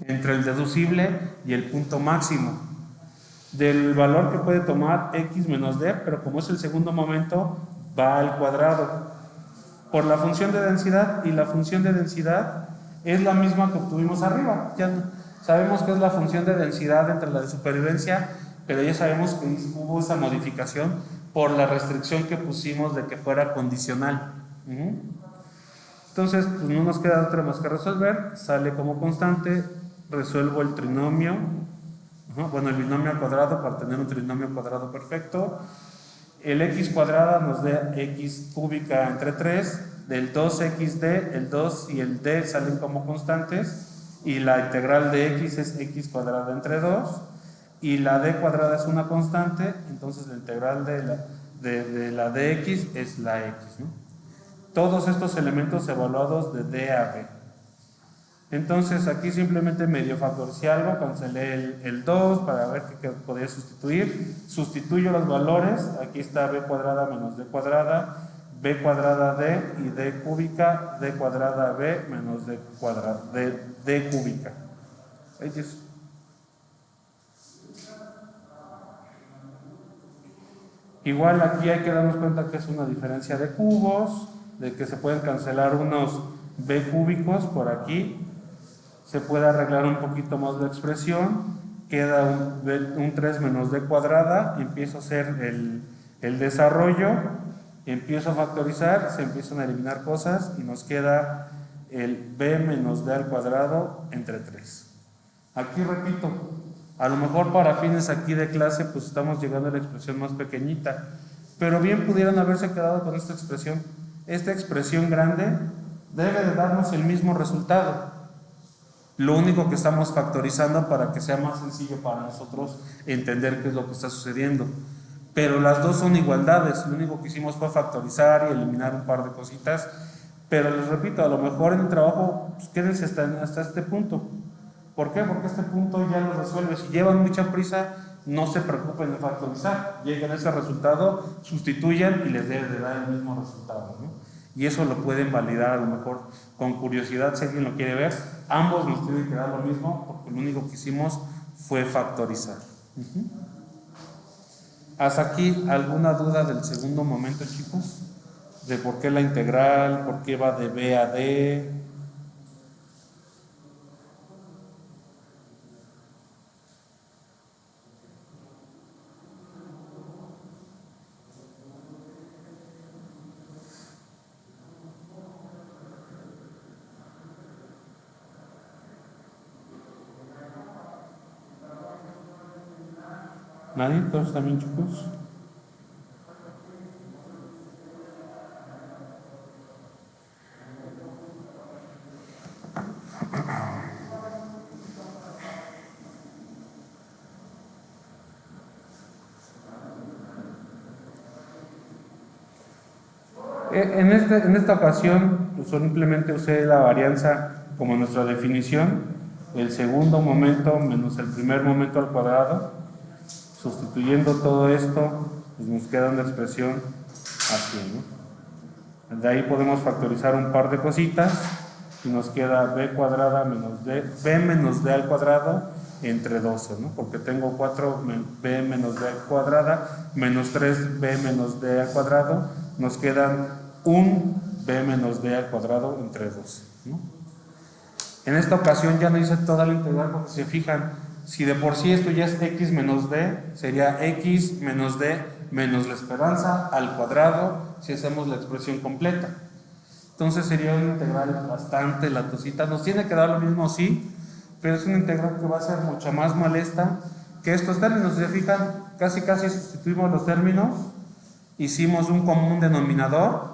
entre el deducible y el punto máximo. Del valor que puede tomar x menos d, pero como es el segundo momento, va al cuadrado. por la función de densidad, y la función de densidad es la misma que obtuvimos arriba. Ya sabemos que es la función de densidad entre la de supervivencia, pero ya sabemos que hubo esa modificación por la restricción que pusimos de que fuera condicional. Entonces, pues no nos queda otra más que resolver. Sale como constante, resuelvo el trinomio, bueno, el binomio al cuadrado para tener un trinomio cuadrado perfecto. El x cuadrada nos da x cúbica entre 3, del 2xd, el 2 y el d salen como constantes, y la integral de x es x cuadrada entre 2, y la d cuadrada es una constante, entonces la integral de la dx es la x, ¿no? Todos estos elementos evaluados de d a b. Entonces aquí simplemente medio factoricé algo, cancelé el 2 para ver qué podía sustituir. Sustituyo los valores, aquí está b cuadrada menos d cuadrada, b cuadrada d y d cúbica, d cuadrada b menos d cuadrada, d cúbica. Ahí es. Igual aquí hay que darnos cuenta que es una diferencia de cubos, de que se pueden cancelar unos b cúbicos por aquí. Se puede arreglar un poquito más la expresión, queda un 3 menos d cuadrada, empiezo a hacer el desarrollo, empiezo a factorizar, se empiezan a eliminar cosas y nos queda el b menos d al cuadrado entre 3. Aquí repito, a lo mejor para fines aquí de clase pues estamos llegando a la expresión más pequeñita, pero bien pudieran haberse quedado con esta expresión. Esta expresión grande debe de darnos el mismo resultado. Lo único que estamos factorizando para que sea más sencillo para nosotros entender qué es lo que está sucediendo. Pero las dos son igualdades, lo único que hicimos fue factorizar y eliminar un par de cositas. Pero les repito, a lo mejor en el trabajo, pues quédense hasta este punto. ¿Por qué? Porque este punto ya lo resuelve. Si llevan mucha prisa, no se preocupen de factorizar. Lleguen a ese resultado, sustituyan y les debe de dar el mismo resultado, ¿no? Y eso lo pueden validar a lo mejor con curiosidad si alguien lo quiere ver. Ambos nos tienen que dar lo mismo porque lo único que hicimos fue factorizar. ¿Hasta aquí alguna duda del segundo momento, chicos? De por qué la integral, por qué va de b a d. ¿Nadie? ¿Todos también, chicos? En esta ocasión, pues simplemente usé la varianza como nuestra definición, el segundo momento menos el primer momento al cuadrado. Sustituyendo todo esto, pues nos queda una expresión así, ¿no? De ahí podemos factorizar un par de cositas y nos queda b cuadrada menos d, b menos d al cuadrado entre 12, ¿no? Porque tengo 4b menos d al cuadrada menos 3b menos d al cuadrado, nos quedan un b menos d al cuadrado entre 12, ¿no? En esta ocasión ya no hice toda la integral porque se fijan, si de por sí esto ya es x menos d, sería x menos d menos la esperanza al cuadrado si hacemos la expresión completa. Entonces sería una integral bastante latosita. Nos tiene que dar lo mismo, sí, pero es una integral que va a ser mucho más molesta que estos términos. Si se fijan, casi sustituimos los términos, hicimos un común denominador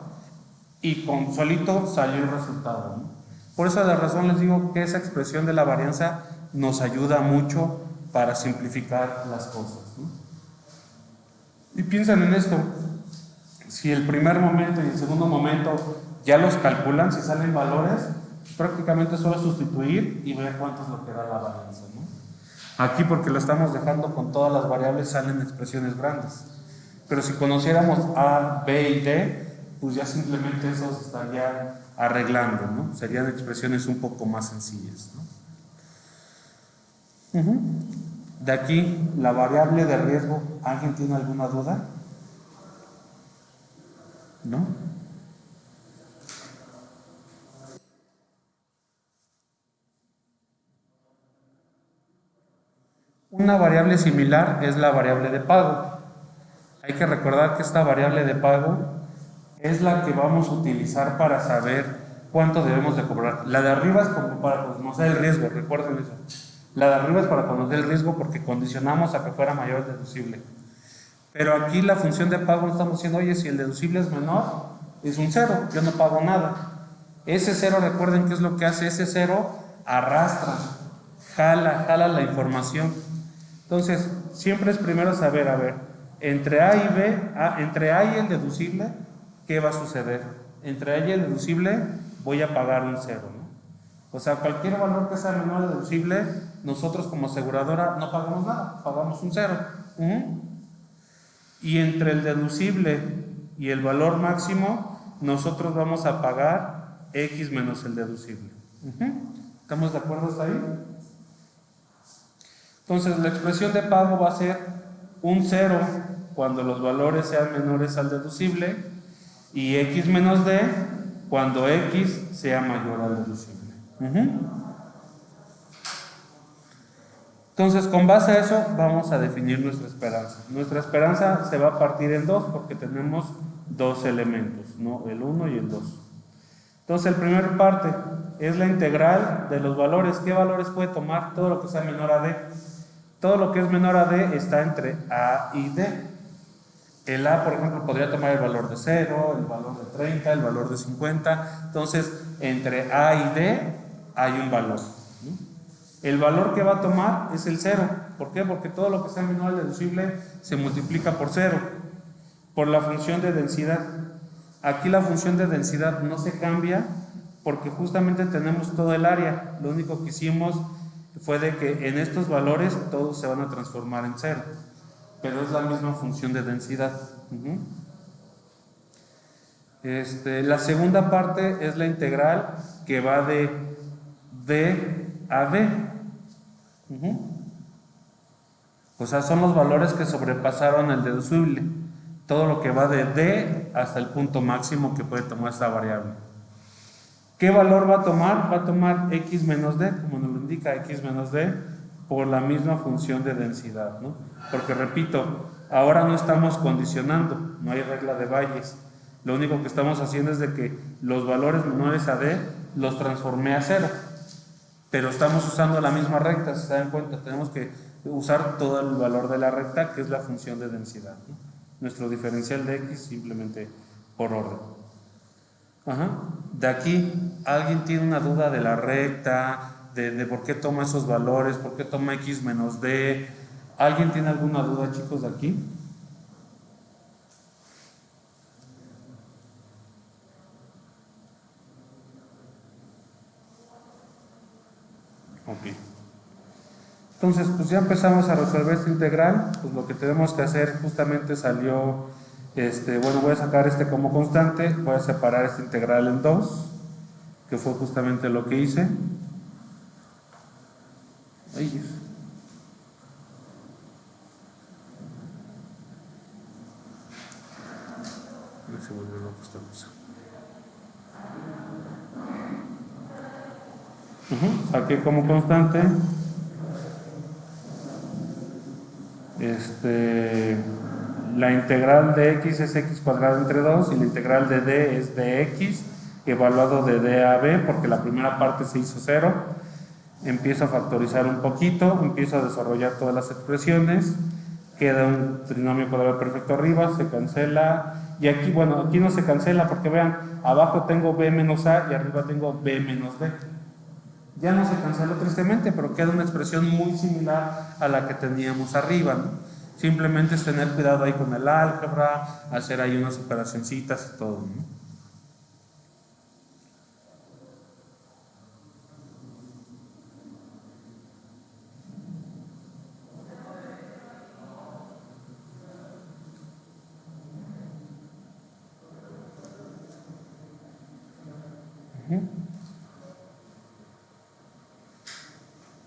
y con solito salió el resultado, ¿no? Por esa razón les digo que esa expresión de la varianza nos ayuda mucho para simplificar las cosas, ¿no? Y piensen en esto, si el primer momento y el segundo momento ya los calculan, si salen valores, pues prácticamente solo sustituir y ver cuánto es lo que da la varianza, ¿no? Aquí porque lo estamos dejando con todas las variables salen expresiones grandes, pero si conociéramos A, B y D, pues ya simplemente eso se estaría arreglando, ¿no? Serían expresiones un poco más sencillas, ¿no? De aquí, la variable de riesgo, ¿alguien tiene alguna duda? ¿No? Una variable similar es la variable de pago. Hay que recordar que esta variable de pago es la que vamos a utilizar para saber cuánto debemos de cobrar. La de arriba es como para conocer el riesgo, recuerden eso. La de arriba es para conocer el riesgo porque condicionamos a que fuera mayor el deducible. Pero aquí la función de pago estamos diciendo, oye, si el deducible es menor, es un cero, yo no pago nada. Ese cero, recuerden qué es lo que hace, ese cero arrastra, jala la información. Entonces, siempre es primero saber, a ver, entre A y B, entre A y el deducible, ¿qué va a suceder? Entre A y el deducible voy a pagar un cero, ¿no? O sea, cualquier valor que sea menor al deducible, nosotros como aseguradora no pagamos nada, pagamos un cero. Y entre el deducible y el valor máximo, nosotros vamos a pagar X menos el deducible. ¿Estamos de acuerdo hasta ahí? Entonces, la expresión de pago va a ser un cero cuando los valores sean menores al deducible y X menos D cuando X sea mayor al deducible. Entonces, con base a eso, vamos a definir nuestra esperanza. Nuestra esperanza se va a partir en dos porque tenemos dos elementos, ¿no? El 1 y el 2. Entonces, el primer parte es la integral de los valores. ¿Qué valores puede tomar? Todo lo que sea menor a D. Todo lo que es menor a D está entre A y D. El A, por ejemplo, podría tomar el valor de 0, el valor de 30, el valor de 50. Entonces, entre A y D hay un valor, ¿no? El valor que va a tomar es el 0. ¿Por qué? Porque todo lo que sea menor al deducible se multiplica por 0, por la función de densidad. Aquí la función de densidad no se cambia porque justamente tenemos todo el área. Lo único que hicimos fue de que en estos valores todos se van a transformar en 0, pero es la misma función de densidad. La segunda parte es la integral que va de D a B. O sea, son los valores que sobrepasaron el deducible. Todo lo que va de D hasta el punto máximo que puede tomar esta variable. ¿Qué valor va a tomar? Va a tomar X menos D, como nos lo indica X menos D, por la misma función de densidad, ¿no? Porque repito, ahora no estamos condicionando, no hay regla de Bayes. Lo único que estamos haciendo es de que los valores menores a D los transformé a 0. Pero estamos usando la misma recta, si se dan cuenta, tenemos que usar todo el valor de la recta, que es la función de densidad, ¿no? Nuestro diferencial de X simplemente por orden. De aquí, ¿alguien tiene una duda de la recta, de por qué toma esos valores, por qué toma X menos D? ¿Alguien tiene alguna duda, chicos, de aquí? Ok. Entonces, pues ya empezamos a resolver esta integral. Pues lo que tenemos que hacer justamente salió, bueno, voy a sacar como constante, voy a separar esta integral en dos, que fue justamente lo que hice. Ay, se volvió loco esta cosa. Saqué como constante la integral de x es x cuadrado entre 2 y la integral de d es dx evaluado de d a b, porque la primera parte se hizo 0. Empiezo a factorizar un poquito, empiezo a desarrollar todas las expresiones, queda un trinomio cuadrado perfecto arriba, se cancela, y aquí, bueno, aquí no se cancela porque vean, abajo tengo b menos a y arriba tengo b menos d. Ya no se canceló tristemente, pero queda una expresión muy similar a la que teníamos arriba, ¿no? Simplemente es tener cuidado ahí con el álgebra, hacer ahí unas operacioncitas y todo, ¿no?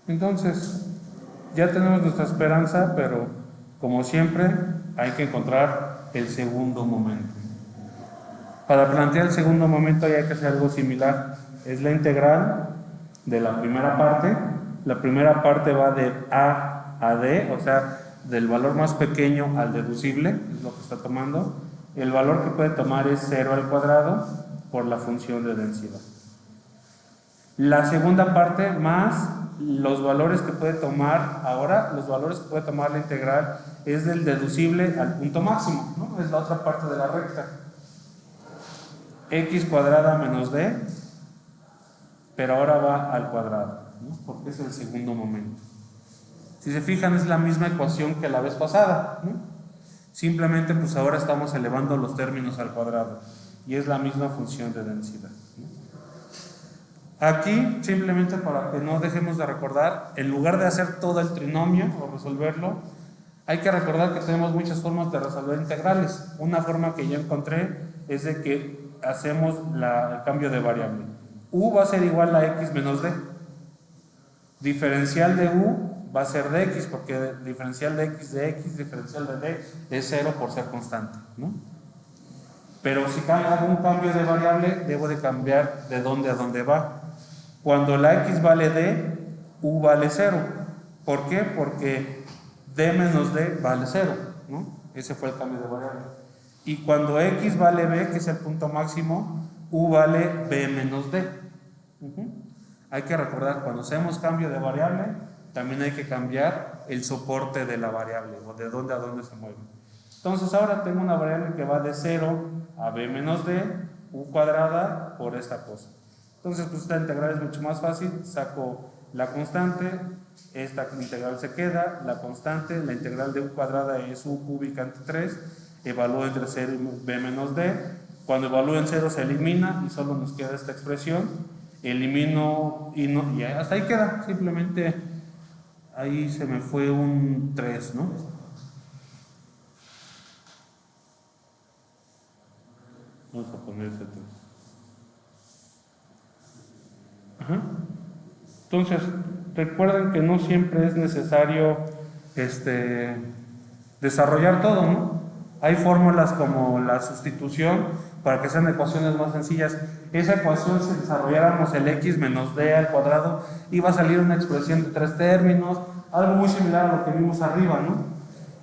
Entonces, ya tenemos nuestra esperanza, pero como siempre, hay que encontrar el segundo momento. Para plantear el segundo momento hay que hacer algo similar. Es la integral de la primera parte. La primera parte va de A a D, o sea, del valor más pequeño al deducible, es lo que está tomando. El valor que puede tomar es 0 al cuadrado por la función de densidad. La segunda parte más los valores que puede tomar ahora, los valores que puede tomar la integral es del deducible al punto máximo, ¿no? Es la otra parte de la recta. X cuadrada menos D, pero ahora va al cuadrado, ¿no? Porque es el segundo momento. Si se fijan, es la misma ecuación que la vez pasada, ¿no? Simplemente pues ahora estamos elevando los términos al cuadrado y es la misma función de densidad, ¿no? Aquí, simplemente para que no dejemos de recordar, en lugar de hacer todo el trinomio o resolverlo, hay que recordar que tenemos muchas formas de resolver integrales. Una forma que yo encontré es de que hacemos el cambio de variable. U va a ser igual a x menos d. Diferencial de u va a ser dx, porque diferencial de x, diferencial de d es 0 por ser constante, ¿no? Pero si hago un cambio de variable, debo de cambiar de dónde a dónde va. Cuando la x vale d, u vale 0. ¿Por qué? Porque d menos d vale 0, ¿no? Ese fue el cambio de variable. Y cuando x vale b, que es el punto máximo, u vale b menos d. Hay que recordar, cuando hacemos cambio de variable, también hay que cambiar el soporte de la variable, o de dónde a dónde se mueve. Entonces ahora tengo una variable que va de 0 a b menos d, u cuadrada por esta cosa. Entonces pues esta integral es mucho más fácil, saco la constante, esta integral se queda, la constante, la integral de u cuadrada es u cúbica entre 3, evalúo entre 0 y b menos d, cuando evalúo en 0 se elimina y solo nos queda esta expresión, elimino y hasta ahí queda, simplemente ahí se me fue un 3, ¿no? Vamos a poner ese 3. Ajá. Entonces, recuerden que no siempre es necesario desarrollar todo, ¿no? Hay fórmulas como la sustitución para que sean ecuaciones más sencillas. Esa ecuación, si desarrolláramos el x menos d al cuadrado, iba a salir una expresión de 3 términos, algo muy similar a lo que vimos arriba, ¿no?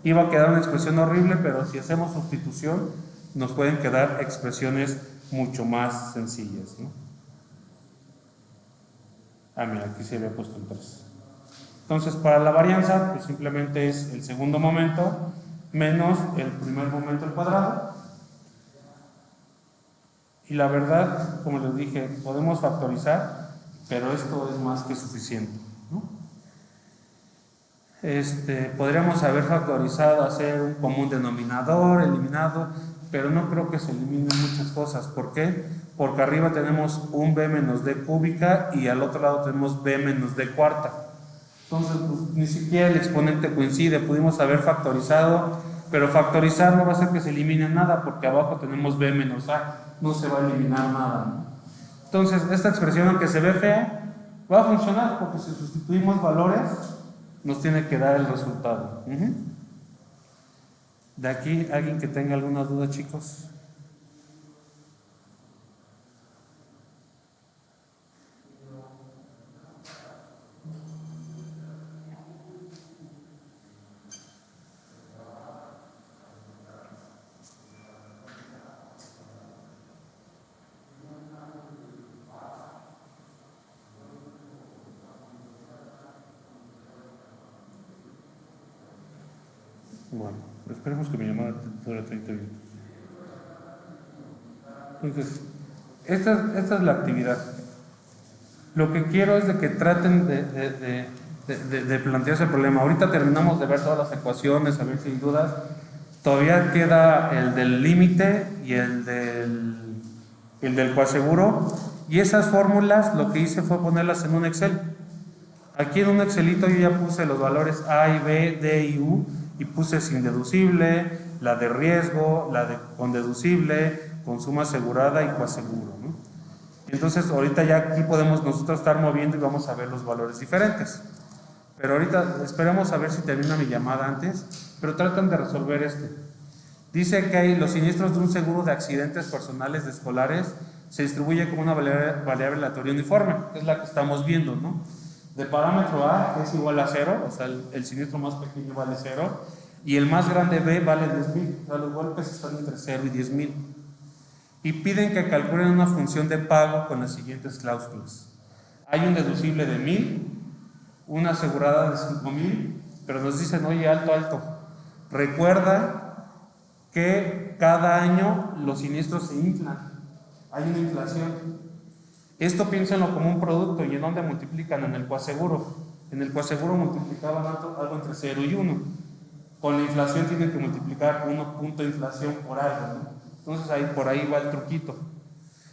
Iba a quedar una expresión horrible, pero si hacemos sustitución, nos pueden quedar expresiones mucho más sencillas, ¿no? Mira, aquí se había puesto el 3. Entonces, para la varianza, pues simplemente es el segundo momento menos el primer momento al cuadrado. Y la verdad, como les dije, podemos factorizar, pero esto es más que suficiente, ¿no? Podríamos haber factorizado, hacer un común denominador, eliminado, pero no creo que se eliminen muchas cosas. ¿Por qué? Porque arriba tenemos un b menos d cúbica y al otro lado tenemos b menos d cuarta. Entonces, pues, ni siquiera el exponente coincide. Pudimos haber factorizado, pero factorizar no va a hacer que se elimine nada, porque abajo tenemos b menos a, no se va a eliminar nada, ¿no? Entonces, esta expresión, aunque se ve fea, va a funcionar, porque si sustituimos valores, nos tiene que dar el resultado. De aquí, ¿alguien que tenga alguna duda, chicos? Bueno, esperemos que mi llamada dure 30 minutos. Entonces, esta es la actividad. Lo que quiero es de que traten de plantearse el problema. Ahorita terminamos de ver todas las ecuaciones, a ver si hay dudas. Todavía queda el del límite y el del coaseguro. Y esas fórmulas lo que hice fue ponerlas en un Excel. Aquí en un Excelito yo ya puse los valores A y B, D y U, y puse sin deducible, la de riesgo, con deducible, con suma asegurada y coaseguro, ¿no? Entonces ahorita ya aquí podemos nosotros estar moviendo y vamos a ver los valores diferentes. Pero ahorita esperemos a ver si termina mi llamada antes, pero tratan de resolver esto. Dice que los siniestros de un seguro de accidentes personales de escolares se distribuye como una variable aleatoria uniforme, que es la que estamos viendo, ¿no? de parámetro A es igual a 0, o sea, el siniestro más pequeño vale 0, y el más grande B vale 10,000, o sea, los golpes están entre 0 y 10,000. Y piden que calculen una función de pago con las siguientes cláusulas. Hay un deducible de 1,000, una asegurada de 5,000, pero nos dicen, oye, alto, alto, recuerda que cada año los siniestros se inflan, hay una inflación. Esto piénsenlo como un producto. ¿Y en dónde multiplican? En el coaseguro. En el coaseguro multiplicaban algo entre 0 y 1. Con la inflación tienen que multiplicar 1 punto de inflación por algo, ¿no? Entonces ahí, por ahí va el truquito.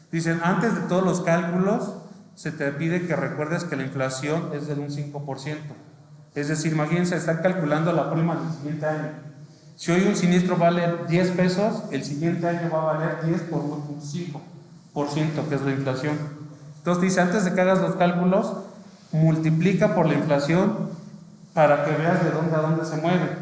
Dicen, antes de todos los cálculos, se te pide que recuerdes que la inflación es de un 5%. Es decir, imagínense, están calculando la prima del siguiente año. Si hoy un siniestro vale 10 pesos, el siguiente año va a valer 10 por 1,5%, que es la inflación. Entonces dice, antes de que hagas los cálculos, multiplica por la inflación para que veas de dónde a dónde se mueve.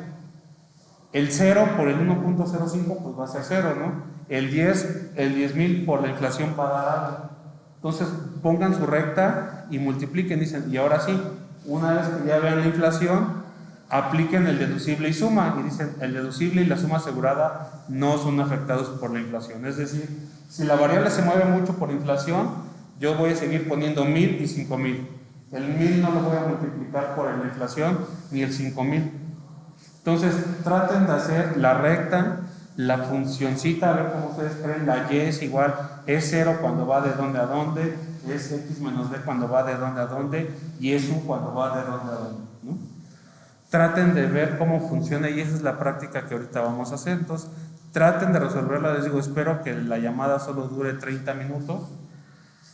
El 0 por el 1.05 pues va a ser 0, ¿no? El 10,000 por la inflación va a dar algo. Entonces pongan su recta y multipliquen, dicen, y ahora sí, una vez que ya vean la inflación, apliquen el deducible y suma, y dicen, el deducible y la suma asegurada no son afectados por la inflación. Es decir, si la variable se mueve mucho por inflación, yo voy a seguir poniendo 1,000 y 5,000. El 1,000 no lo voy a multiplicar por la inflación, ni el 5,000. Entonces, traten de hacer la recta, la funcioncita, a ver cómo ustedes creen. La y es igual, es 0 cuando va de dónde a dónde, es x menos b cuando va de dónde a dónde, y es u cuando va de dónde a dónde, ¿no? Traten de ver cómo funciona, y esa es la práctica que ahorita vamos a hacer. Entonces, traten de resolverla. Les digo, espero que la llamada solo dure 30 minutos.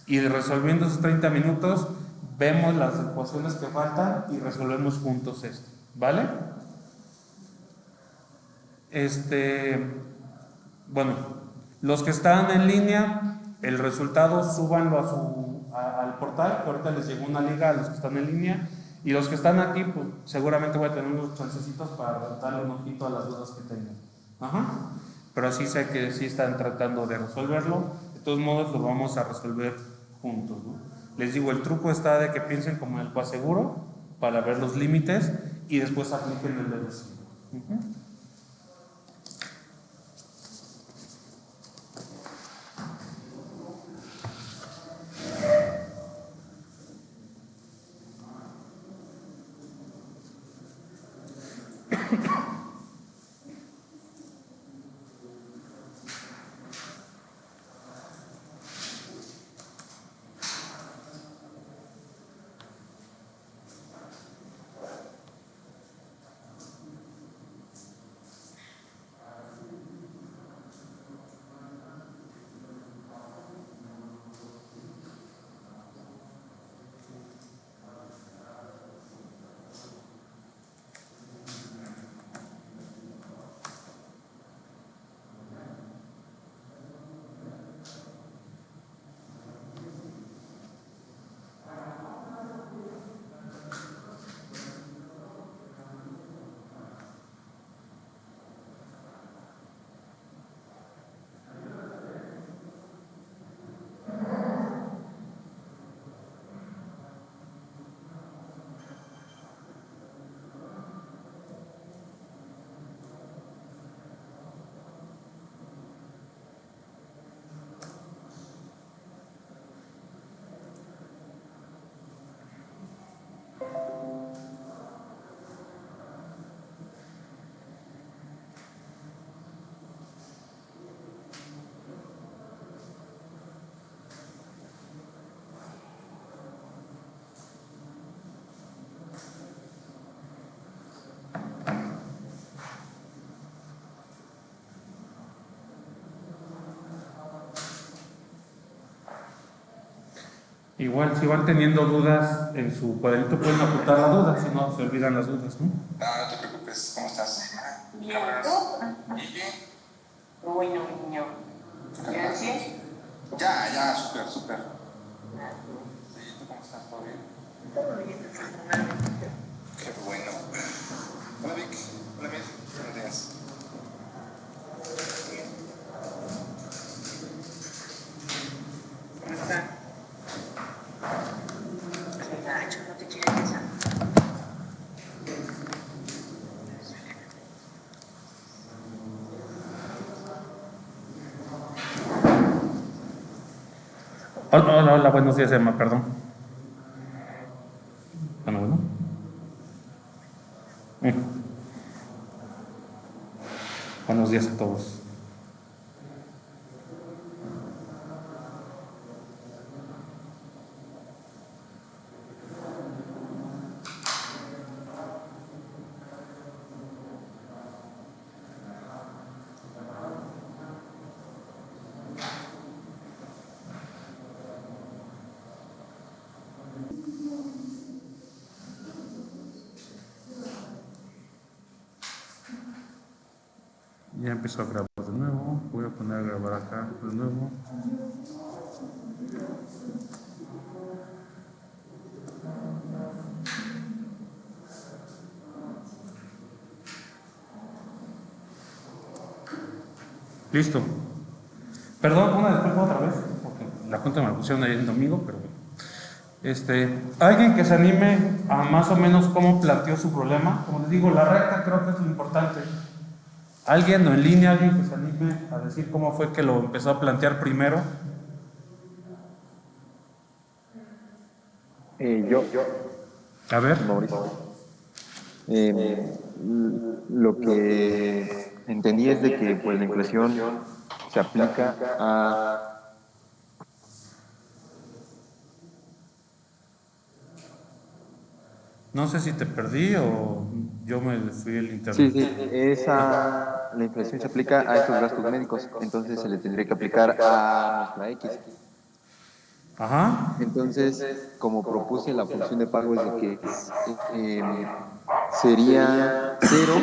Y resolviendo esos 30 minutos, vemos las ecuaciones que faltan y resolvemos juntos esto, ¿vale? Bueno, los que están en línea, el resultado súbanlo al portal, que ahorita les llegó una liga a los que están en línea, y los que están aquí, pues seguramente voy a tener unos chancecitos para darle un ojito a las dudas que tengan. Pero así sé que sí están tratando de resolverlo. De todos modos, lo vamos a resolver juntos, ¿no? Les digo, el truco está de que piensen como en el coaseguro para ver los límites y después apliquen el deducible. Igual, si van teniendo dudas en su cuadernito, pueden apuntar la duda, si no se olvidan las dudas, ¿no? No te preocupes, ¿cómo estás? Bien, ¿tú? ¿Y qué? Bueno, niño. ¿Ya sí? Ya, súper. Sí, ¿tú cómo estás? ¿Todo bien? Todo bien, afortunadamente. Qué bueno. Hola Vic, hola Mir, buenos días. ¿Cómo está? Qué gacho, no te quieres Hola, hola, hola, buenos días, Emma, perdón. Bueno. Mm, Buenos días a todos. Ya empezó a grabar de nuevo. Voy a poner a grabar acá de nuevo. Listo. Perdón, una disculpa otra vez, porque la cuenta me la pusieron ayer el domingo, pero bueno. Alguien que se anime a más o menos cómo planteó su problema. Como les digo, la recta creo que es lo importante. Alguien o en línea, alguien que se anime a decir cómo fue que lo empezó a plantear primero. Yo, A ver. Mauricio. Lo que entendí es de que pues la inflación se aplica a... No sé si te perdí o yo me fui el Sí, internet. sí, la inflación se aplica a estos gastos médicos, entonces se le tendría que aplicar a nuestra X. Ajá. Entonces, como propuse la función de pago es de que sería cero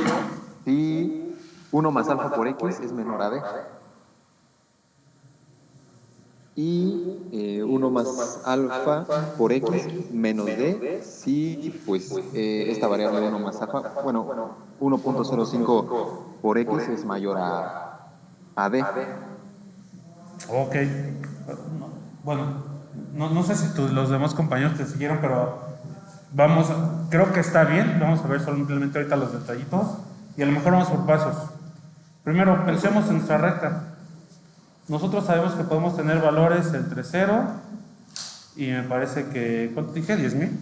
si 1 más alfa por X es menor a D. Y 1 más alfa por X menos D si pues esta variable 1 más alfa, bueno, 1.05 por X es mayor a D. Ok. Bueno, no sé si los demás compañeros te siguieron, pero creo que está bien. Vamos a ver simplemente ahorita los detallitos y a lo mejor vamos por pasos. Primero, pensemos en nuestra recta. Nosotros sabemos que podemos tener valores entre 0 y me parece que, ¿cuánto dije? 10,000.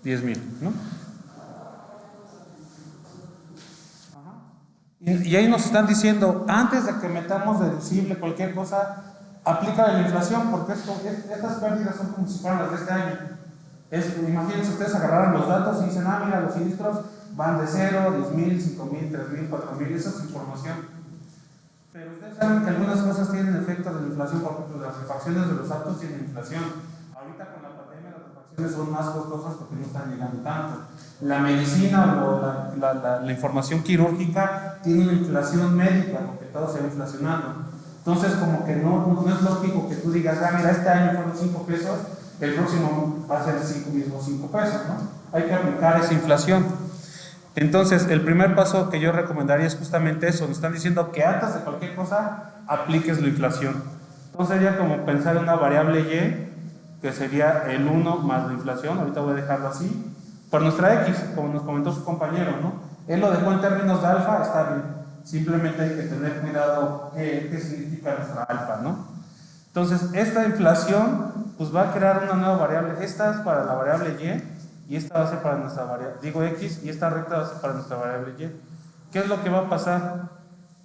10,000, ¿no? Y ahí nos están diciendo, antes de que metamos deducible cualquier cosa, aplica la inflación, porque estas pérdidas son como si fueran las de este año. Imagínense, ustedes agarraran los datos y dicen, mira, los siniestros van de 0, 10,000, 5,000, 3,000, 4,000, esa es información. Pero ustedes saben que algunas cosas tienen efecto de la inflación, por ejemplo, las refacciones de los autos tienen inflación. Ahorita con la pandemia las refacciones son más costosas porque no están llegando tanto. La medicina o la información quirúrgica tiene una inflación médica, porque todo se va inflacionando. Entonces, como que no es lógico que tú digas, mira, este año fueron 5 pesos, el próximo va a ser 5 pesos, ¿no? Hay que aplicar esa inflación. Entonces, el primer paso que yo recomendaría es justamente eso. Nos están diciendo que antes de cualquier cosa apliques la inflación. Entonces sería como pensar en una variable y, que sería el 1 más la inflación. Ahorita voy a dejarlo así. Por nuestra x, como nos comentó su compañero, ¿no? Él lo dejó en términos de alfa, está bien. Simplemente hay que tener cuidado qué significa nuestra alfa, ¿no? Entonces, esta inflación pues va a crear una nueva variable. Esta es para la variable y esta va a ser para nuestra variable, digo x, y esta recta va a ser para nuestra variable y. ¿Qué es lo que va a pasar?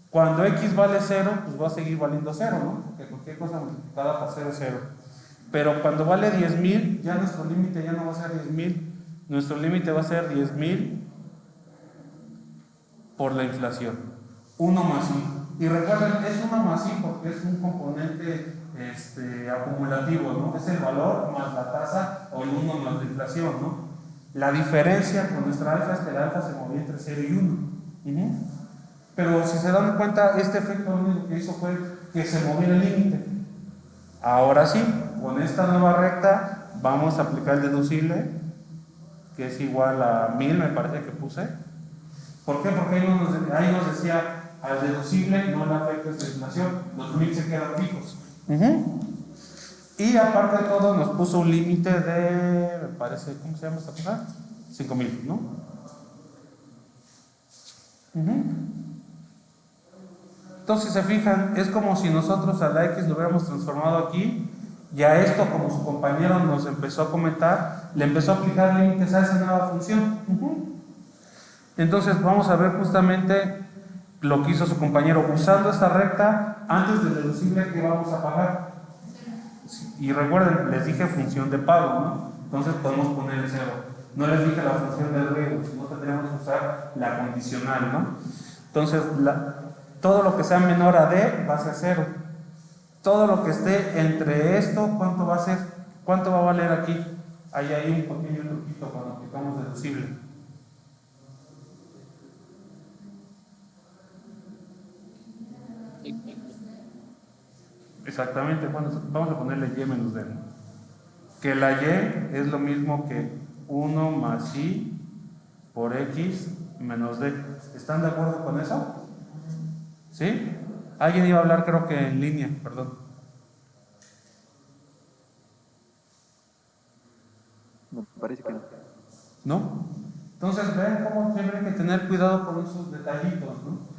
Cuando x vale 0, pues va a seguir valiendo 0, ¿no? Porque cualquier cosa multiplicada por 0 es 0. Pero cuando vale 10,000, ya nuestro límite ya no va a ser 10,000. Nuestro límite va a ser 10,000 por la inflación. 1 más i. Y recuerden, es 1 más i porque es un componente acumulativo, ¿no? Es el valor más la tasa o el 1 más la inflación, ¿no? La diferencia con nuestra alfa es que la alfa se movía entre 0 y 1. Pero si se dan cuenta, este efecto lo único que hizo fue que se movió el límite. Ahora sí, con esta nueva recta vamos a aplicar el deducible, que es igual a 1000, me parece que puse. ¿Por qué? Porque ahí nos decía, al deducible no le afecta esta inflación, los 1000 se quedan fijos. Y aparte de todo, nos puso un límite de, me parece, ¿cómo se llama esta cosa? 5,000, ¿no? Entonces, si se fijan, es como si nosotros a la X lo hubiéramos transformado aquí, y a esto, como su compañero nos empezó a comentar, le empezó a aplicar límites a esa nueva función. Entonces, vamos a ver justamente lo que hizo su compañero. Usando esta recta, antes del deducible, ¿qué vamos a pagar? Y recuerden, les dije función de pago, ¿no? Entonces podemos poner el cero. No les dije la función del riesgo, sino tendríamos que usar la condicional, ¿no? Entonces, todo lo que sea menor a D va a ser cero. Todo lo que esté entre esto, ¿cuánto va a ser? ¿Cuánto va a valer aquí? Ahí hay un pequeño truquito cuando aplicamos deducible. Exactamente, vamos a ponerle y menos d, ¿no? Que la y es lo mismo que 1 más i por x menos d. ¿Están de acuerdo con eso? ¿Sí? Alguien iba a hablar, creo que en línea, perdón. Me parece que no. ¿No? Entonces, ven cómo siempre hay que tener cuidado con esos detallitos, ¿no?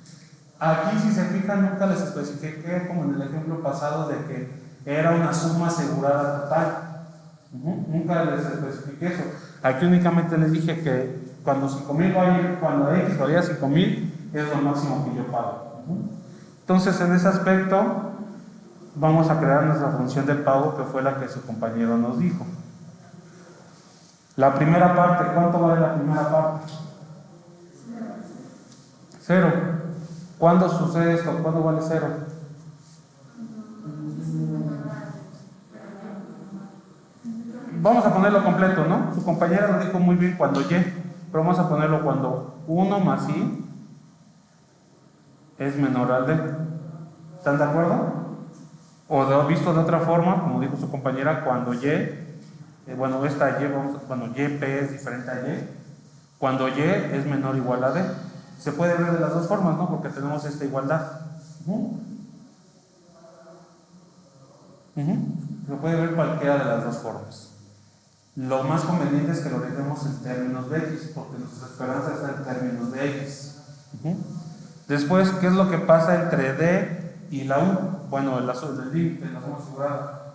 Aquí, si se fijan, nunca les especifiqué, como en el ejemplo pasado, de que era una suma asegurada total. Nunca les especifiqué eso. Aquí únicamente les dije que cuando 5,000 va a ir, cuando X valía 5,000, es lo máximo que yo pago. Entonces, en ese aspecto, vamos a crear nuestra función de pago, que fue la que su compañero nos dijo. La primera parte, ¿cuánto vale la primera parte? 0. ¿Cuándo sucede esto? ¿Cuándo vale 0? Vamos a ponerlo completo, ¿no? Su compañera lo dijo muy bien cuando y, pero vamos a ponerlo cuando 1 más i es menor al d. ¿Están de acuerdo? O visto de otra forma, como dijo su compañera, cuando y, bueno, esta y, bueno, yp es diferente a y, cuando y es menor o igual a d. Se puede ver de las dos formas, ¿no? Porque tenemos esta igualdad. Se puede ver cualquiera de las dos formas. Lo más conveniente es que lo dejemos en términos de x, porque nuestra esperanza está en términos de x. Después, ¿qué es lo que pasa entre d y la u? Bueno, el límite, la suma asegurada.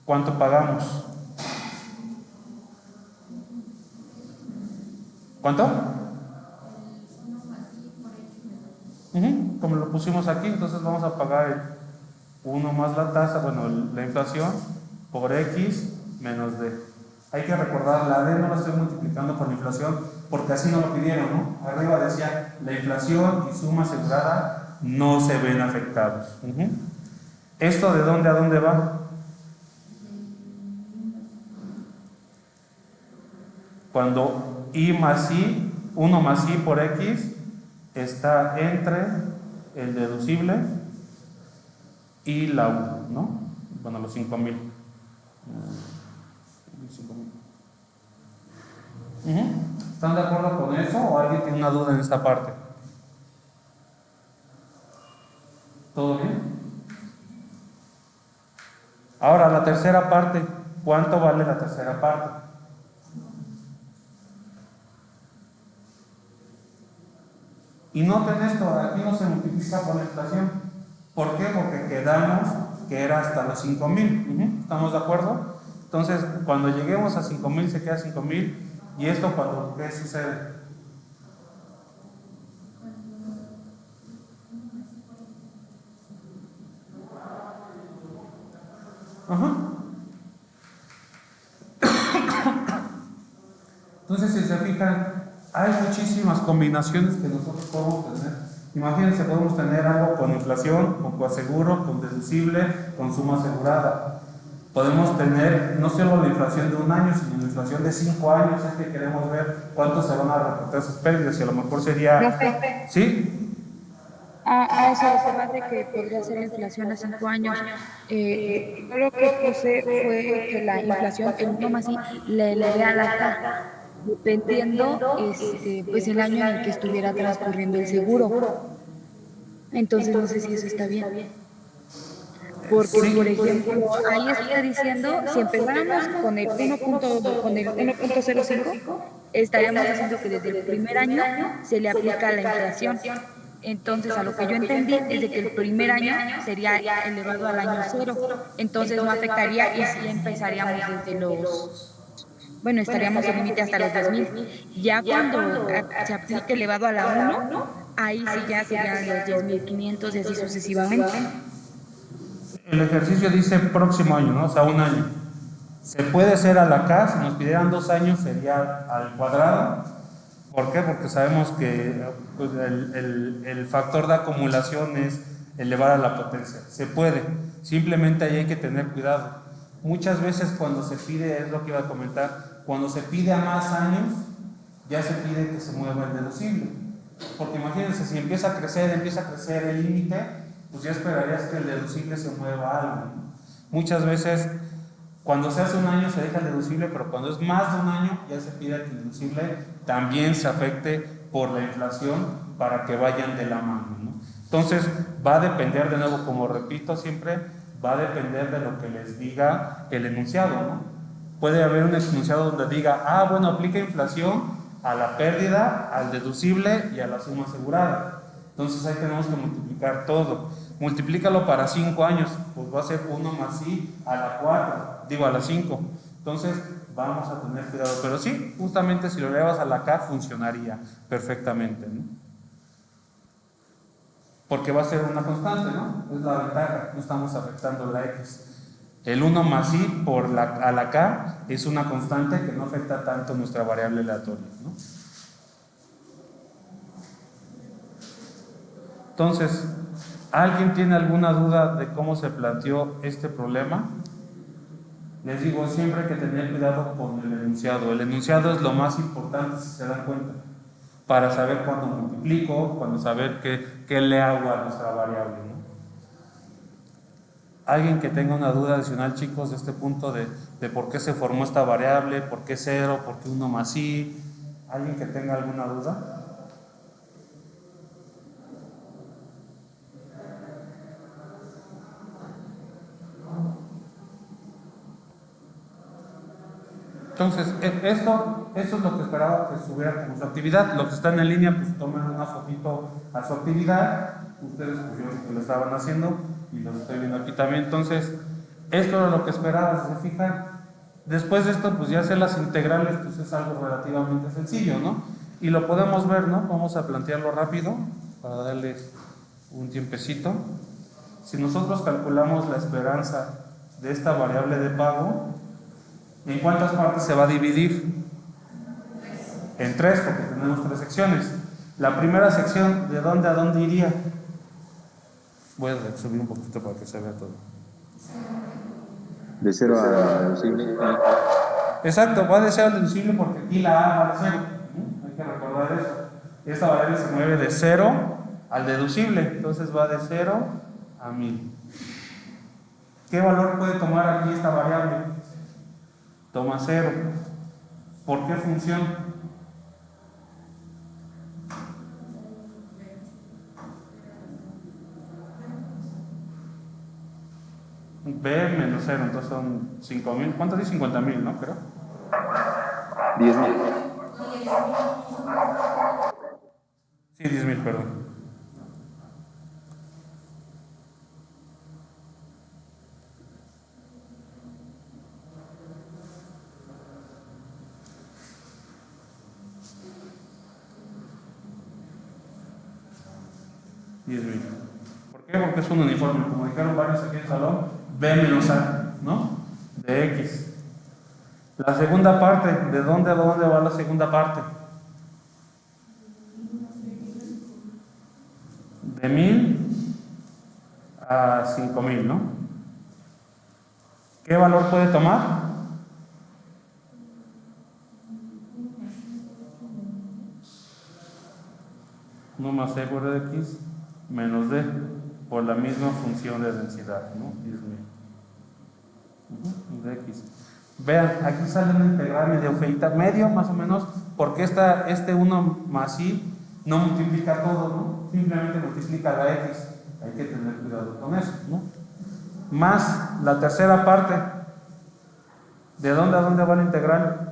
¿Cuánto pagamos? ¿Cuánto? Como lo pusimos aquí, entonces vamos a pagar el 1 más la tasa, bueno, la inflación, por x menos d. Hay que recordar, la d no la estoy multiplicando por la inflación, porque así no lo pidieron, ¿no? Arriba decía, la inflación y suma asegurada no se ven afectados. ¿Esto de dónde a dónde va? Cuando i más i, 1 más i por x, está entre el deducible y la U, ¿no? Bueno, los 5,000. ¿Están de acuerdo con eso o alguien tiene una duda en esta parte? ¿Todo bien? Ahora, la tercera parte. ¿Cuánto vale la tercera parte? Y noten esto, aquí no se multiplica por la inflación. ¿Por qué? Porque quedamos que era hasta los 5,000. ¿Estamos de acuerdo? Entonces, cuando lleguemos a 5,000 se queda 5,000. ¿Y esto cuando qué sucede? Entonces, si se fijan, hay muchísimas combinaciones que nosotros podemos tener. Imagínense, podemos tener algo con inflación, con coaseguro, con deducible, con suma asegurada. Podemos tener no solo la inflación de 1 año, sino la inflación de 5 años. Es que queremos ver cuánto se van a reportar esas pérdidas, y a lo mejor sería... ¿Sí? A eso se va de que podría ser inflación a 5 años. Yo lo que puse fue que la inflación, el 1 más i, le elevé a la tasa, dependiendo pues el año en el que estuviera transcurriendo el seguro. Entonces no sé si eso está bien. Porque, por ejemplo, ahí está diciendo, si empezáramos con el 1.05, estaríamos diciendo que desde el primer año se le aplica la inflación. Entonces, a lo que yo entendí es de que el primer año sería elevado al año cero, entonces no afectaría y sí empezaríamos desde bueno, estaríamos el límite hasta los 10,000. Ya cuando se aplique elevado a la uno, ahí sí ya serían los 10,500 y así sucesivamente. El ejercicio dice próximo año, ¿no? O sea, un año. Se puede hacer a la K, si nos pidieran 2 años sería al cuadrado. ¿Por qué? Porque sabemos que pues, el factor de acumulación es elevar a la potencia. Se puede, simplemente ahí hay que tener cuidado. Muchas veces cuando se pide, es lo que iba a comentar, cuando se pide a más años, ya se pide que se mueva el deducible. Porque imagínense, si empieza a crecer el límite, pues ya esperarías que el deducible se mueva algo, ¿no? Muchas veces, cuando se hace un año se deja el deducible, pero cuando es más de un año, ya se pide que el deducible también se afecte por la inflación para que vayan de la mano, ¿no? Entonces, va a depender, de nuevo, como repito siempre, va a depender de lo que les diga el enunciado, ¿no? Puede haber un enunciado donde diga, bueno, aplica inflación a la pérdida, al deducible y a la suma asegurada. Entonces ahí tenemos que multiplicar todo. Multiplícalo para 5 años, pues va a ser 1 más I a la 4, digo a la 5. Entonces vamos a tener cuidado. Pero sí, justamente si lo elevas a la K funcionaría perfectamente, ¿no? Porque va a ser una constante, ¿no? Es la ventaja, no estamos afectando la X. El 1 más I a la K es una constante que no afecta tanto nuestra variable aleatoria, ¿no? Entonces, ¿alguien tiene alguna duda de cómo se planteó este problema? Les digo, siempre hay que tener cuidado con el enunciado. El enunciado es lo más importante, si se dan cuenta, para saber cuándo multiplico, cuando saber qué le hago a nuestra variable, ¿no? ¿Alguien que tenga una duda adicional, chicos, de este punto de por qué se formó esta variable, por qué 0, por qué 1 más I? ¿Alguien que tenga alguna duda? Entonces, esto es lo que esperaba que subiera como su actividad. Los que están en línea, pues tomen una fotito a su actividad. Ustedes, pues yo lo estaban haciendo y lo estoy viendo aquí también. Entonces, esto era lo que esperaba, ¿se fijan? Después de esto, pues ya hacer las integrales, pues es algo relativamente sencillo, ¿no? Y lo podemos ver, ¿no? Vamos a plantearlo rápido para darles un tiempecito. Si nosotros calculamos la esperanza de esta variable de pago, ¿en cuántas partes se va a dividir? En 3, porque tenemos 3 secciones. La primera sección, ¿de dónde a dónde iría? Voy a subir un poquito para que se vea todo. De 0 a deducible. Exacto, va de 0 al deducible porque aquí la A va de 0. Hay que recordar eso. Esta variable se mueve de 0 al deducible, entonces va de 0 a 1000. ¿Qué valor puede tomar aquí esta variable? Toma 0. ¿Por qué función? B menos 0, entonces son 5,000. ¿Cuánto dice? 50,000, ¿no? Creo. 10,000. Sí, 10,000, perdón. ¿Por qué? Porque es un uniforme, como dijeron varios aquí en el salón, B menos A, ¿no? De X. La segunda parte, ¿de dónde a dónde va la segunda parte? De 1000 a 5000, ¿no? ¿Qué valor puede tomar? No más C por X menos D, por la misma función de densidad, ¿no? 10,000. De X. Vean, aquí sale una integral medio feita, medio más o menos, porque este 1 más I no multiplica todo, ¿no? Simplemente multiplica la X. Hay que tener cuidado con eso, ¿no? Más la tercera parte. ¿De dónde a dónde va la integral?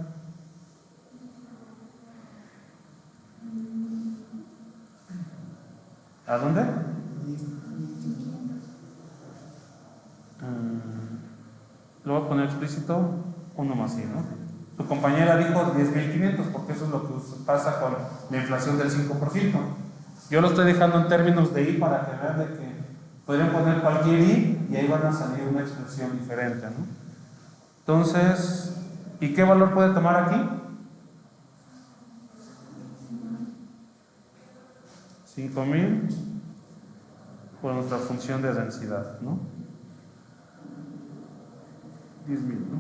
¿A dónde? Lo voy a poner explícito, 1 más I, ¿no? Su compañera dijo 10.500, porque eso es lo que pasa con la inflación del 5%. Yo lo estoy dejando en términos de I para que vean de que podrían poner cualquier I y ahí van a salir una expresión diferente, ¿no? Entonces, ¿y qué valor puede tomar aquí? 5.000 por nuestra función de densidad, ¿no? 10.000, ¿no?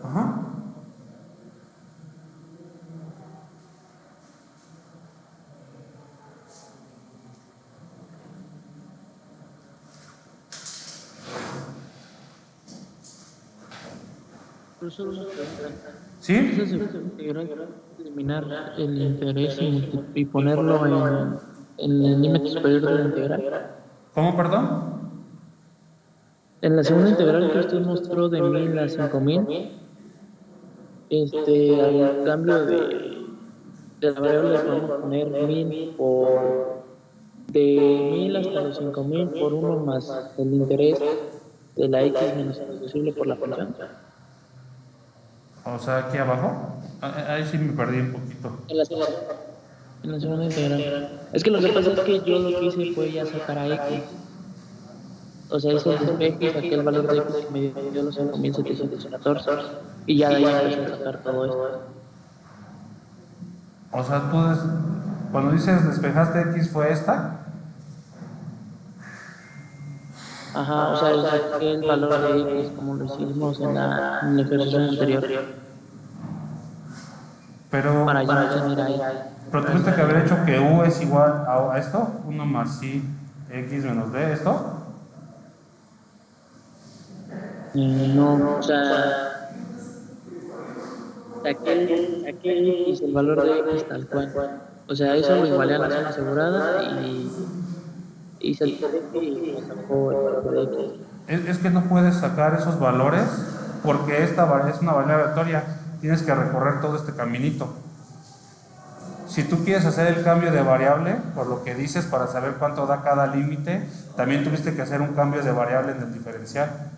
Ajá. Profesor, una pregunta. ¿Sí? ¿Eso se puede eliminar el interés y ponerlo en el límite superior de la integral? ¿Cómo, perdón? En la segunda integral que usted mostró de 1000 a 5000, al cambio de la variable le podemos poner 1000 por de 1000 hasta los 5000 por 1 más el interés de la x menos el deducible por la función. O sea, aquí abajo. Ahí sí me perdí un poquito. En la segunda integral. Es que lo que pasa es que yo lo que hice fue ya sacar a x. O sea, hice el despeje y saqué el valor de x que me dio los 5714. Y ya de ahí empecé a sacar todo esto. O sea, cuando dices despejaste X, ¿fue esta? Ajá, o sea, saqué el valor de x como lo hicimos en el ejercicio anterior. Pero, Para ya no tener ahí. pero tuviste que haber hecho que U es igual a esto, 1 más I X menos D, ¿esto? No, o sea, saqué x, el valor de x tal cual. O sea, eso lo igualé a la zona asegurada y hice el despeje y me sacó el valor de x. Es que no puedes sacar esos valores porque esta es una variable aleatoria. Tienes que recorrer todo este caminito. Si tú quieres hacer el cambio de variable, por lo que dices, para saber cuánto da cada límite, también tuviste que hacer un cambio de variable en el diferencial.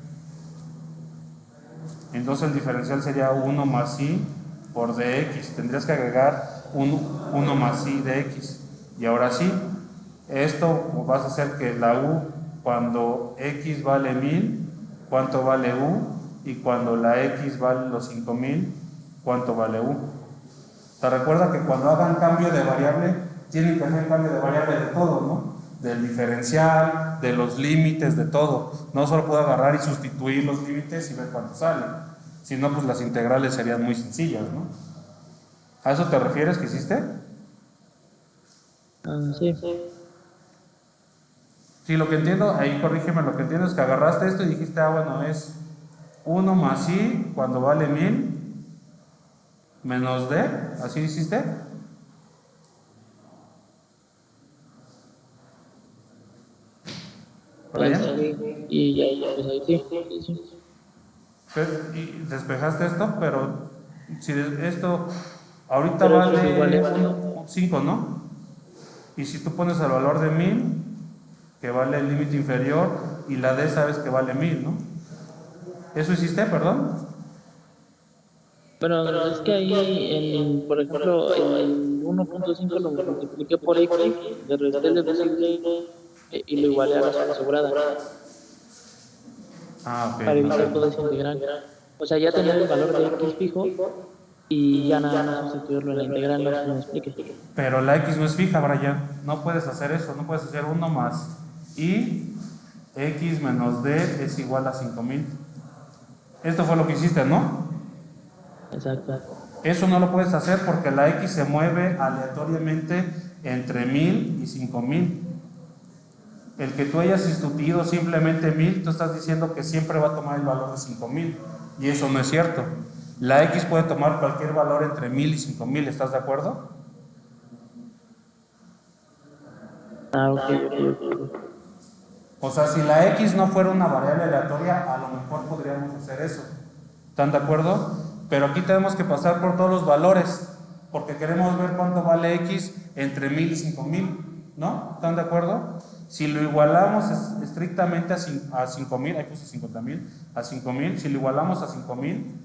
Entonces el diferencial sería 1 más I por dx. Tendrías que agregar 1 más I de x. Y ahora sí, esto vas a hacer que la U, cuando x vale 1000, ¿cuánto vale U? Y cuando la x vale los 5000, ¿cuánto vale U? Te recuerda que cuando hagan cambio de variable, tienen que hacer cambio de variable de todo, ¿no? Del diferencial, de los límites, de todo. No solo puedo agarrar y sustituir los límites y ver cuánto sale. Si no, pues las integrales serían muy sencillas, ¿no? ¿A eso te refieres que hiciste? Sí. Sí, lo que entiendo, ahí corrígeme, lo que entiendo es que agarraste esto y dijiste, bueno, es 1 más I cuando vale 1000 menos D, ¿así hiciste? Y ya, pues ahí sí. Y despejaste esto, pero si esto ahorita vale 5, ¿no? Y si tú pones el valor de 1000, que vale el límite inferior, y la D sabes que vale 1000, ¿no? ¿Eso hiciste, perdón? Bueno, es que ahí, por ejemplo, el 1.5 lo multipliqué por x, le resté el deducible y lo igualé a la zona asegurada. Ah, ok. Para evitar toda esa integral. O sea, ya tener el valor de x fijo y ya nada más sustituirlo en la integral, no sé si me explique. Pero la x no es fija, Brian. No puedes hacer eso, no puedes hacer 1 más i x menos d es igual a 5000. Esto fue lo que hiciste, ¿no? Exacto. Eso no lo puedes hacer porque la x se mueve aleatoriamente entre 1000 y 5000. El que tú hayas sustituido simplemente 1000, tú estás diciendo que siempre va a tomar el valor de 5000. Y eso no es cierto. La x puede tomar cualquier valor entre 1000 y 5000, ¿estás de acuerdo? Ah, ok. O sea, si la x no fuera una variable aleatoria, a lo mejor podríamos hacer eso. ¿Están de acuerdo? Pero aquí tenemos que pasar por todos los valores, porque queremos ver cuánto vale X entre 1000 y 5000, ¿no? ¿Están de acuerdo? Si lo igualamos estrictamente a 5000, ahí puse 50,000, a 5000, si lo igualamos a 5000,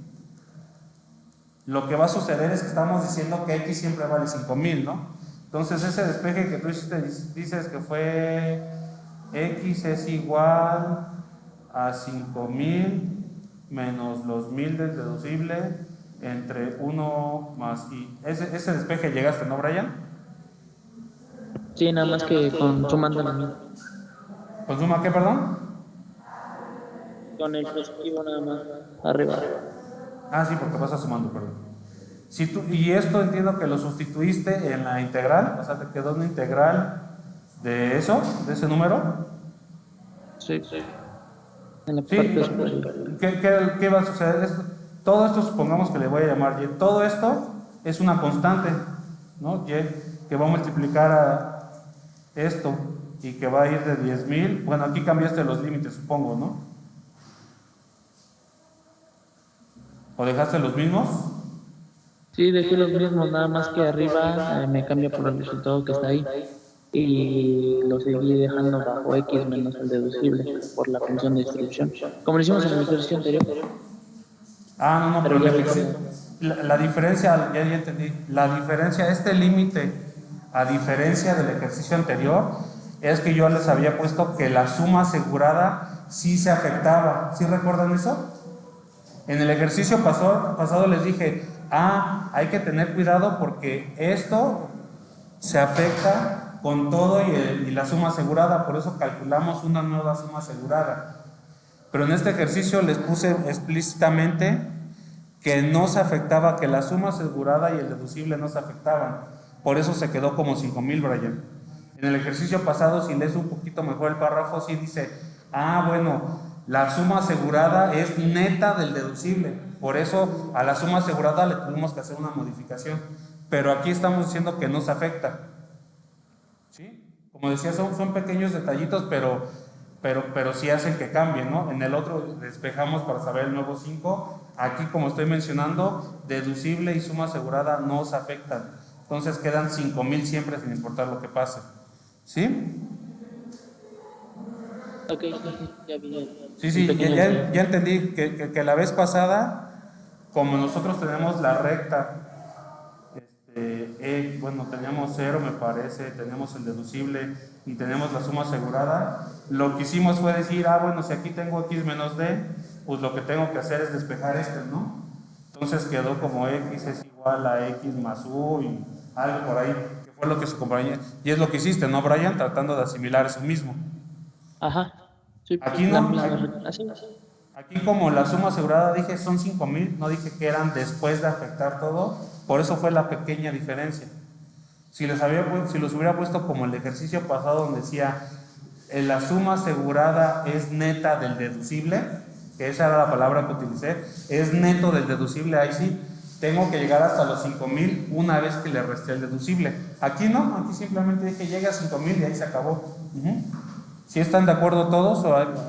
lo que va a suceder es que estamos diciendo que X siempre vale 5000, ¿no? Entonces ese despeje que tú dices que fue X es igual a 5000 menos los 1000 del deducible entre 1 más I. Ese despeje llegaste, ¿no, Brian? Sí, nada más que sumando la misma. ¿Con suma qué, perdón? Con el positivo nada más, arriba. Ah, sí, porque vas sumando, perdón. Y esto entiendo que lo sustituiste en la integral, o sea, te quedó una integral de eso, de ese número. Sí. En la Sí, parte superior. ¿qué va a suceder? Todo esto supongamos que le voy a llamar Y. Todo esto es una constante, ¿no? Y que va a multiplicar a esto y que va a ir de 10,000. Bueno, aquí cambiaste los límites, supongo, ¿no? ¿O dejaste los mismos? Sí, dejé los mismos, nada más que arriba me cambia por el resultado que está ahí. Y lo seguí dejando bajo X menos el deducible por la función de distribución. Como lo hicimos en el ejercicio anterior. Ah, no, Pero ya la diferencia, ya entendí. La diferencia, este límite, a diferencia del ejercicio anterior, es que yo les había puesto que la suma asegurada sí se afectaba. ¿Sí recuerdan eso? En el ejercicio pasado les dije, hay que tener cuidado porque esto se afecta con todo y la suma asegurada, por eso calculamos una nueva suma asegurada. Pero en este ejercicio les puse explícitamente que no se afectaba, que la suma asegurada y el deducible no se afectaban. Por eso se quedó como 5000, Brian. En el ejercicio pasado, si lees un poquito mejor el párrafo, sí dice, bueno, la suma asegurada es neta del deducible. Por eso a la suma asegurada le tuvimos que hacer una modificación. Pero aquí estamos diciendo que no se afecta. ¿Sí? Como decía, son pequeños detallitos, pero sí hacen que cambien, ¿no? En el otro despejamos para saber el nuevo 5. Aquí, como estoy mencionando, deducible y suma asegurada no se afectan. Entonces quedan 5000 siempre sin importar lo que pase. ¿Sí? Ok, ya vi. Sí, ya entendí que la vez pasada, como nosotros tenemos la recta, bueno, teníamos 0, me parece, tenemos el deducible y tenemos la suma asegurada, lo que hicimos fue decir, bueno, si aquí tengo X menos D, pues lo que tengo que hacer es despejar ¿no? Entonces quedó como X es igual a X más U y algo por ahí, que fue lo que se compañía. Y es lo que hiciste, ¿no, Brian? Tratando de asimilar eso mismo. Ajá. Sí, aquí no, aquí como la suma asegurada dije son 5000, no dije que eran después de afectar todo, por eso fue la pequeña diferencia. Si los hubiera puesto como el ejercicio pasado donde decía la suma asegurada es neta del deducible, que esa era la palabra que utilicé, es neto del deducible, ahí sí tengo que llegar hasta los 5000 una vez que le resté el deducible. Aquí no, aquí simplemente dije llega a 5000 y ahí se acabó. ¿Sí están de acuerdo todos?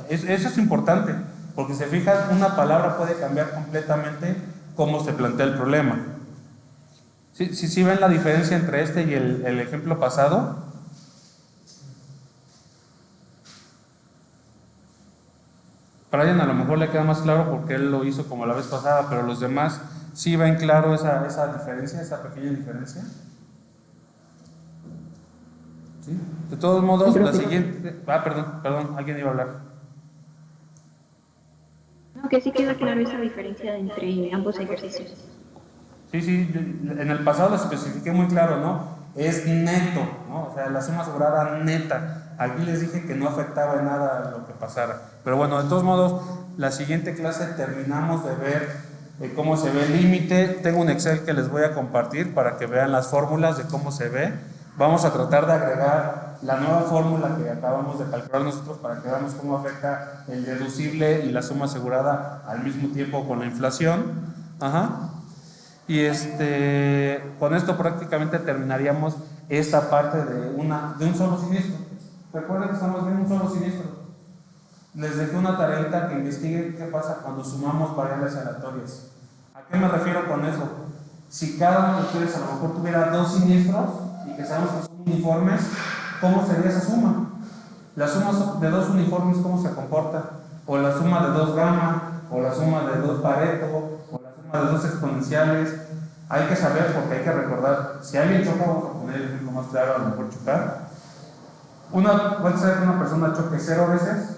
Eso es importante, porque si se fijan, una palabra puede cambiar completamente cómo se plantea el problema. ¿Sí ven la diferencia entre este y el ejemplo pasado? Brian a lo mejor le queda más claro porque él lo hizo como la vez pasada, pero los demás, ¿sí ven claro esa diferencia, esa pequeña diferencia? ¿Sí? De todos modos, la siguiente... perdón, alguien iba a hablar. No, que sí queda claro esa diferencia entre ambos ejercicios. Sí, en el pasado lo especifiqué muy claro, ¿no? Es neto, ¿no? O sea, la suma asegurada neta. Aquí les dije que no afectaba en nada lo que pasara. Pero bueno, de todos modos, la siguiente clase terminamos de ver cómo se ve el límite. Tengo un Excel que les voy a compartir para que vean las fórmulas de cómo se ve. Vamos a tratar de agregar la nueva fórmula que acabamos de calcular nosotros para que veamos cómo afecta el deducible y la suma asegurada al mismo tiempo con la inflación. Y con esto prácticamente terminaríamos esta parte de un solo siniestro. Recuerden que estamos viendo un solo siniestro. Les dejé una tareita que investiguen qué pasa cuando sumamos variables aleatorias. ¿A qué me refiero con eso? Si cada uno de ustedes a lo mejor tuviera 2 siniestros y que sabemos que son uniformes, ¿cómo sería esa suma? La suma de 2 uniformes, ¿cómo se comporta? O la suma de 2 gamma, o la suma de 2 pareto, o la suma de 2 exponenciales. Hay que saber, porque hay que recordar, si alguien choca, vamos a poner el ejemplo más claro, a lo mejor chocar. Puede ser que una persona choque 0 veces,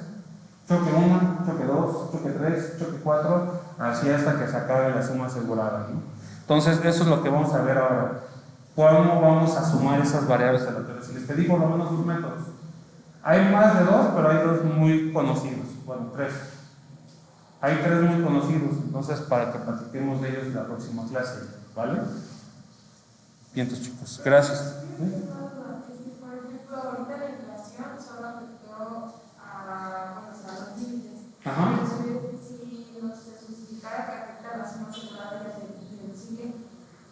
choque 1, choque 2, choque 3, choque 4, así hasta que se acabe la suma asegurada, ¿no? Entonces, eso es lo que vamos a ver ahora. ¿Cómo vamos a sumar esas variables aleatorias? Les pedí por lo menos 2 métodos. Hay más de 2, pero hay 2 muy conocidos. Bueno, 3. Hay 3 muy conocidos, entonces para que platiquemos de ellos en la próxima clase, ¿vale? Bien, entonces, chicos, gracias. Por ejemplo, ahorita la inflación solo afectó a los límites. Ajá. Pero si nos justificara que afecta a la suma asegurada y deducible,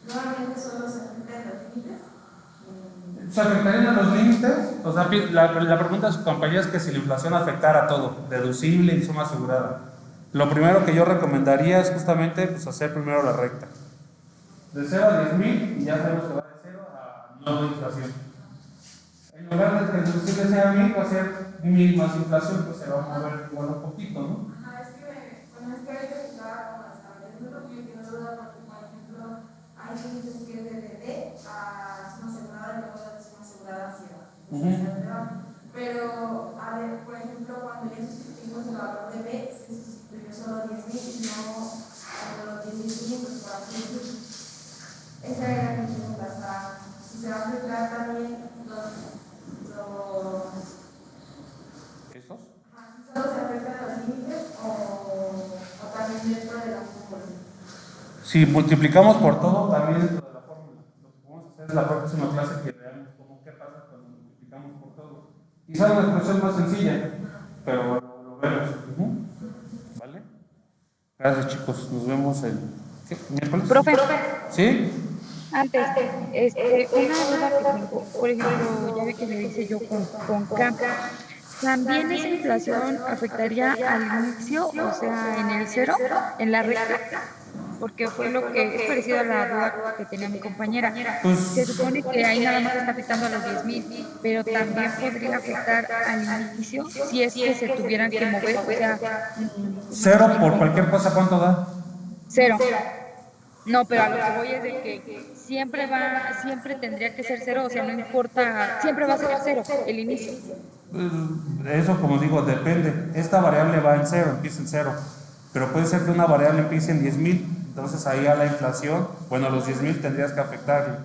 nuevamente solo se afecta en los límites. ¿Se afectarían a los límites? O sea, la pregunta de su compañía es que si la inflación afectara a todo, deducible y suma asegurada. Lo primero que yo recomendaría es justamente pues, hacer primero la recta. De 0 a 10,000 y ya sabemos que va de 0 a no inflación. En lugar de que el deducible sea 1000, va a ser 1000 más inflación, pues se va a mover igual un poquito, ¿no? Ajá, es que ahorita estaba como estableciendo, yo quiero duda porque, por ejemplo, hay límites que es de D a suma asegurada y luego de suma asegurada hacia pero, a ver, por ejemplo, cuando ya sustituimos el valor de B, se sustituyó solo 10,000 y no solo 10,500, por así decirlo. Esa era mi pregunta, o sea, si se va a aplicar también los ¿Esos? si solo se afectan los límites o también dentro de la fórmula. Si multiplicamos por todo, también dentro de la fórmula. Lo que vamos a hacer es la próxima clase que veamos qué pasa cuando multiplicamos por todo. Quizás una expresión más sencilla, pero lo vemos. ¿Vale? Gracias, chicos. Nos vemos el miércoles. Profe, ¿Sí? antes, una duda que tengo, por ejemplo, ya ve que le hice yo con CAM, ¿también esa inflación afectaría al inicio, o sea, en el 0, en la recta? Porque fue lo que es parecido a la duda que tenía mi compañera. Pues, Se supone que ahí nada más está afectando a los 10,000, pero también podría afectar al inicio si es que se tuvieran que mover, o sea, 0 por cualquier cosa, ¿cuánto da? 0. No, pero a lo que voy es de que siempre tendría que ser 0, o sea, no importa, siempre va a ser 0 el inicio. Eso, como digo, depende. Esta variable va en 0, empieza en 0. Pero puede ser que una variable empiece en 10,000. Entonces ahí a la inflación, bueno, los 10,000 tendrías que afectarle.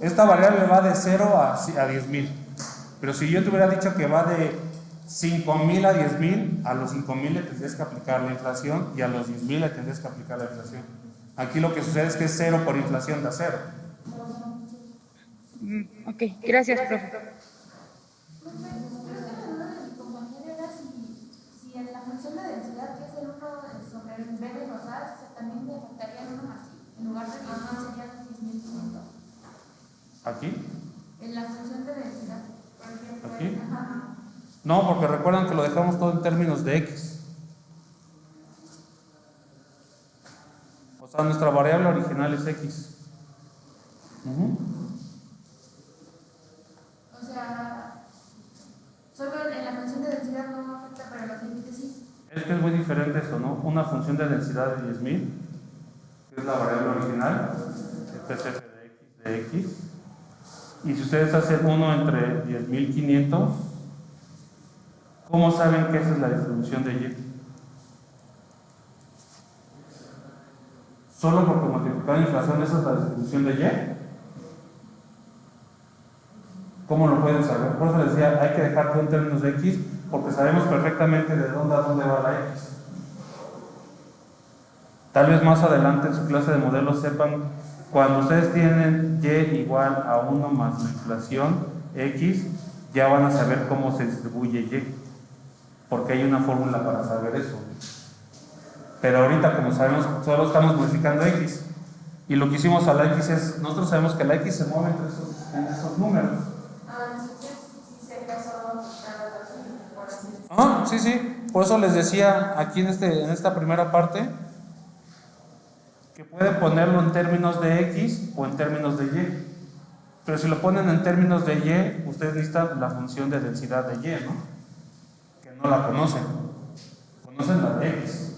Esta variable va de 0 a 10,000. Pero si yo te hubiera dicho que va de 5,000 a 10,000, a los 5,000 le tendrías que aplicar la inflación y a los 10,000 le tendrías que aplicar la inflación. Aquí lo que sucede es que es 0 por inflación da 0. Ok, gracias, profe. Si en la función de densidad, que es el 1 sobre el B de los A, también le afectaría el 1 más I. En lugar de 10,000 serían 10,500. ¿Aquí? En la función de densidad, por ejemplo. ¿Aquí? No, porque recuerdan que lo dejamos todo en términos de X. O sea, nuestra variable original es X. O sea, solo en la función de densidad no afecta, pero los límites sí. Es que es muy diferente eso, ¿no? Una función de densidad de 10,000, que es la variable original, este es f de x. Y si ustedes hacen 1 entre 10,500, ¿cómo saben que esa es la distribución de Y? ¿Solo porque multiplicar inflación esa es la distribución de Y? ¿Cómo lo pueden saber? Por eso les decía, hay que dejar todo en términos de X, porque sabemos perfectamente de dónde a dónde va la X. Tal vez más adelante en su clase de modelos sepan, cuando ustedes tienen Y igual a 1 más la inflación X, ya van a saber cómo se distribuye Y, porque hay una fórmula para saber eso. Pero ahorita, como sabemos, solo estamos modificando X, y lo que hicimos a la X es, nosotros sabemos que la X se mueve entre esos números. Sí, sí, por eso les decía aquí en esta primera parte que puede ponerlo en términos de X o en términos de Y. Pero si lo ponen en términos de Y, ustedes necesitan la función de densidad de Y, ¿no? Que no la conocen. Conocen la de X.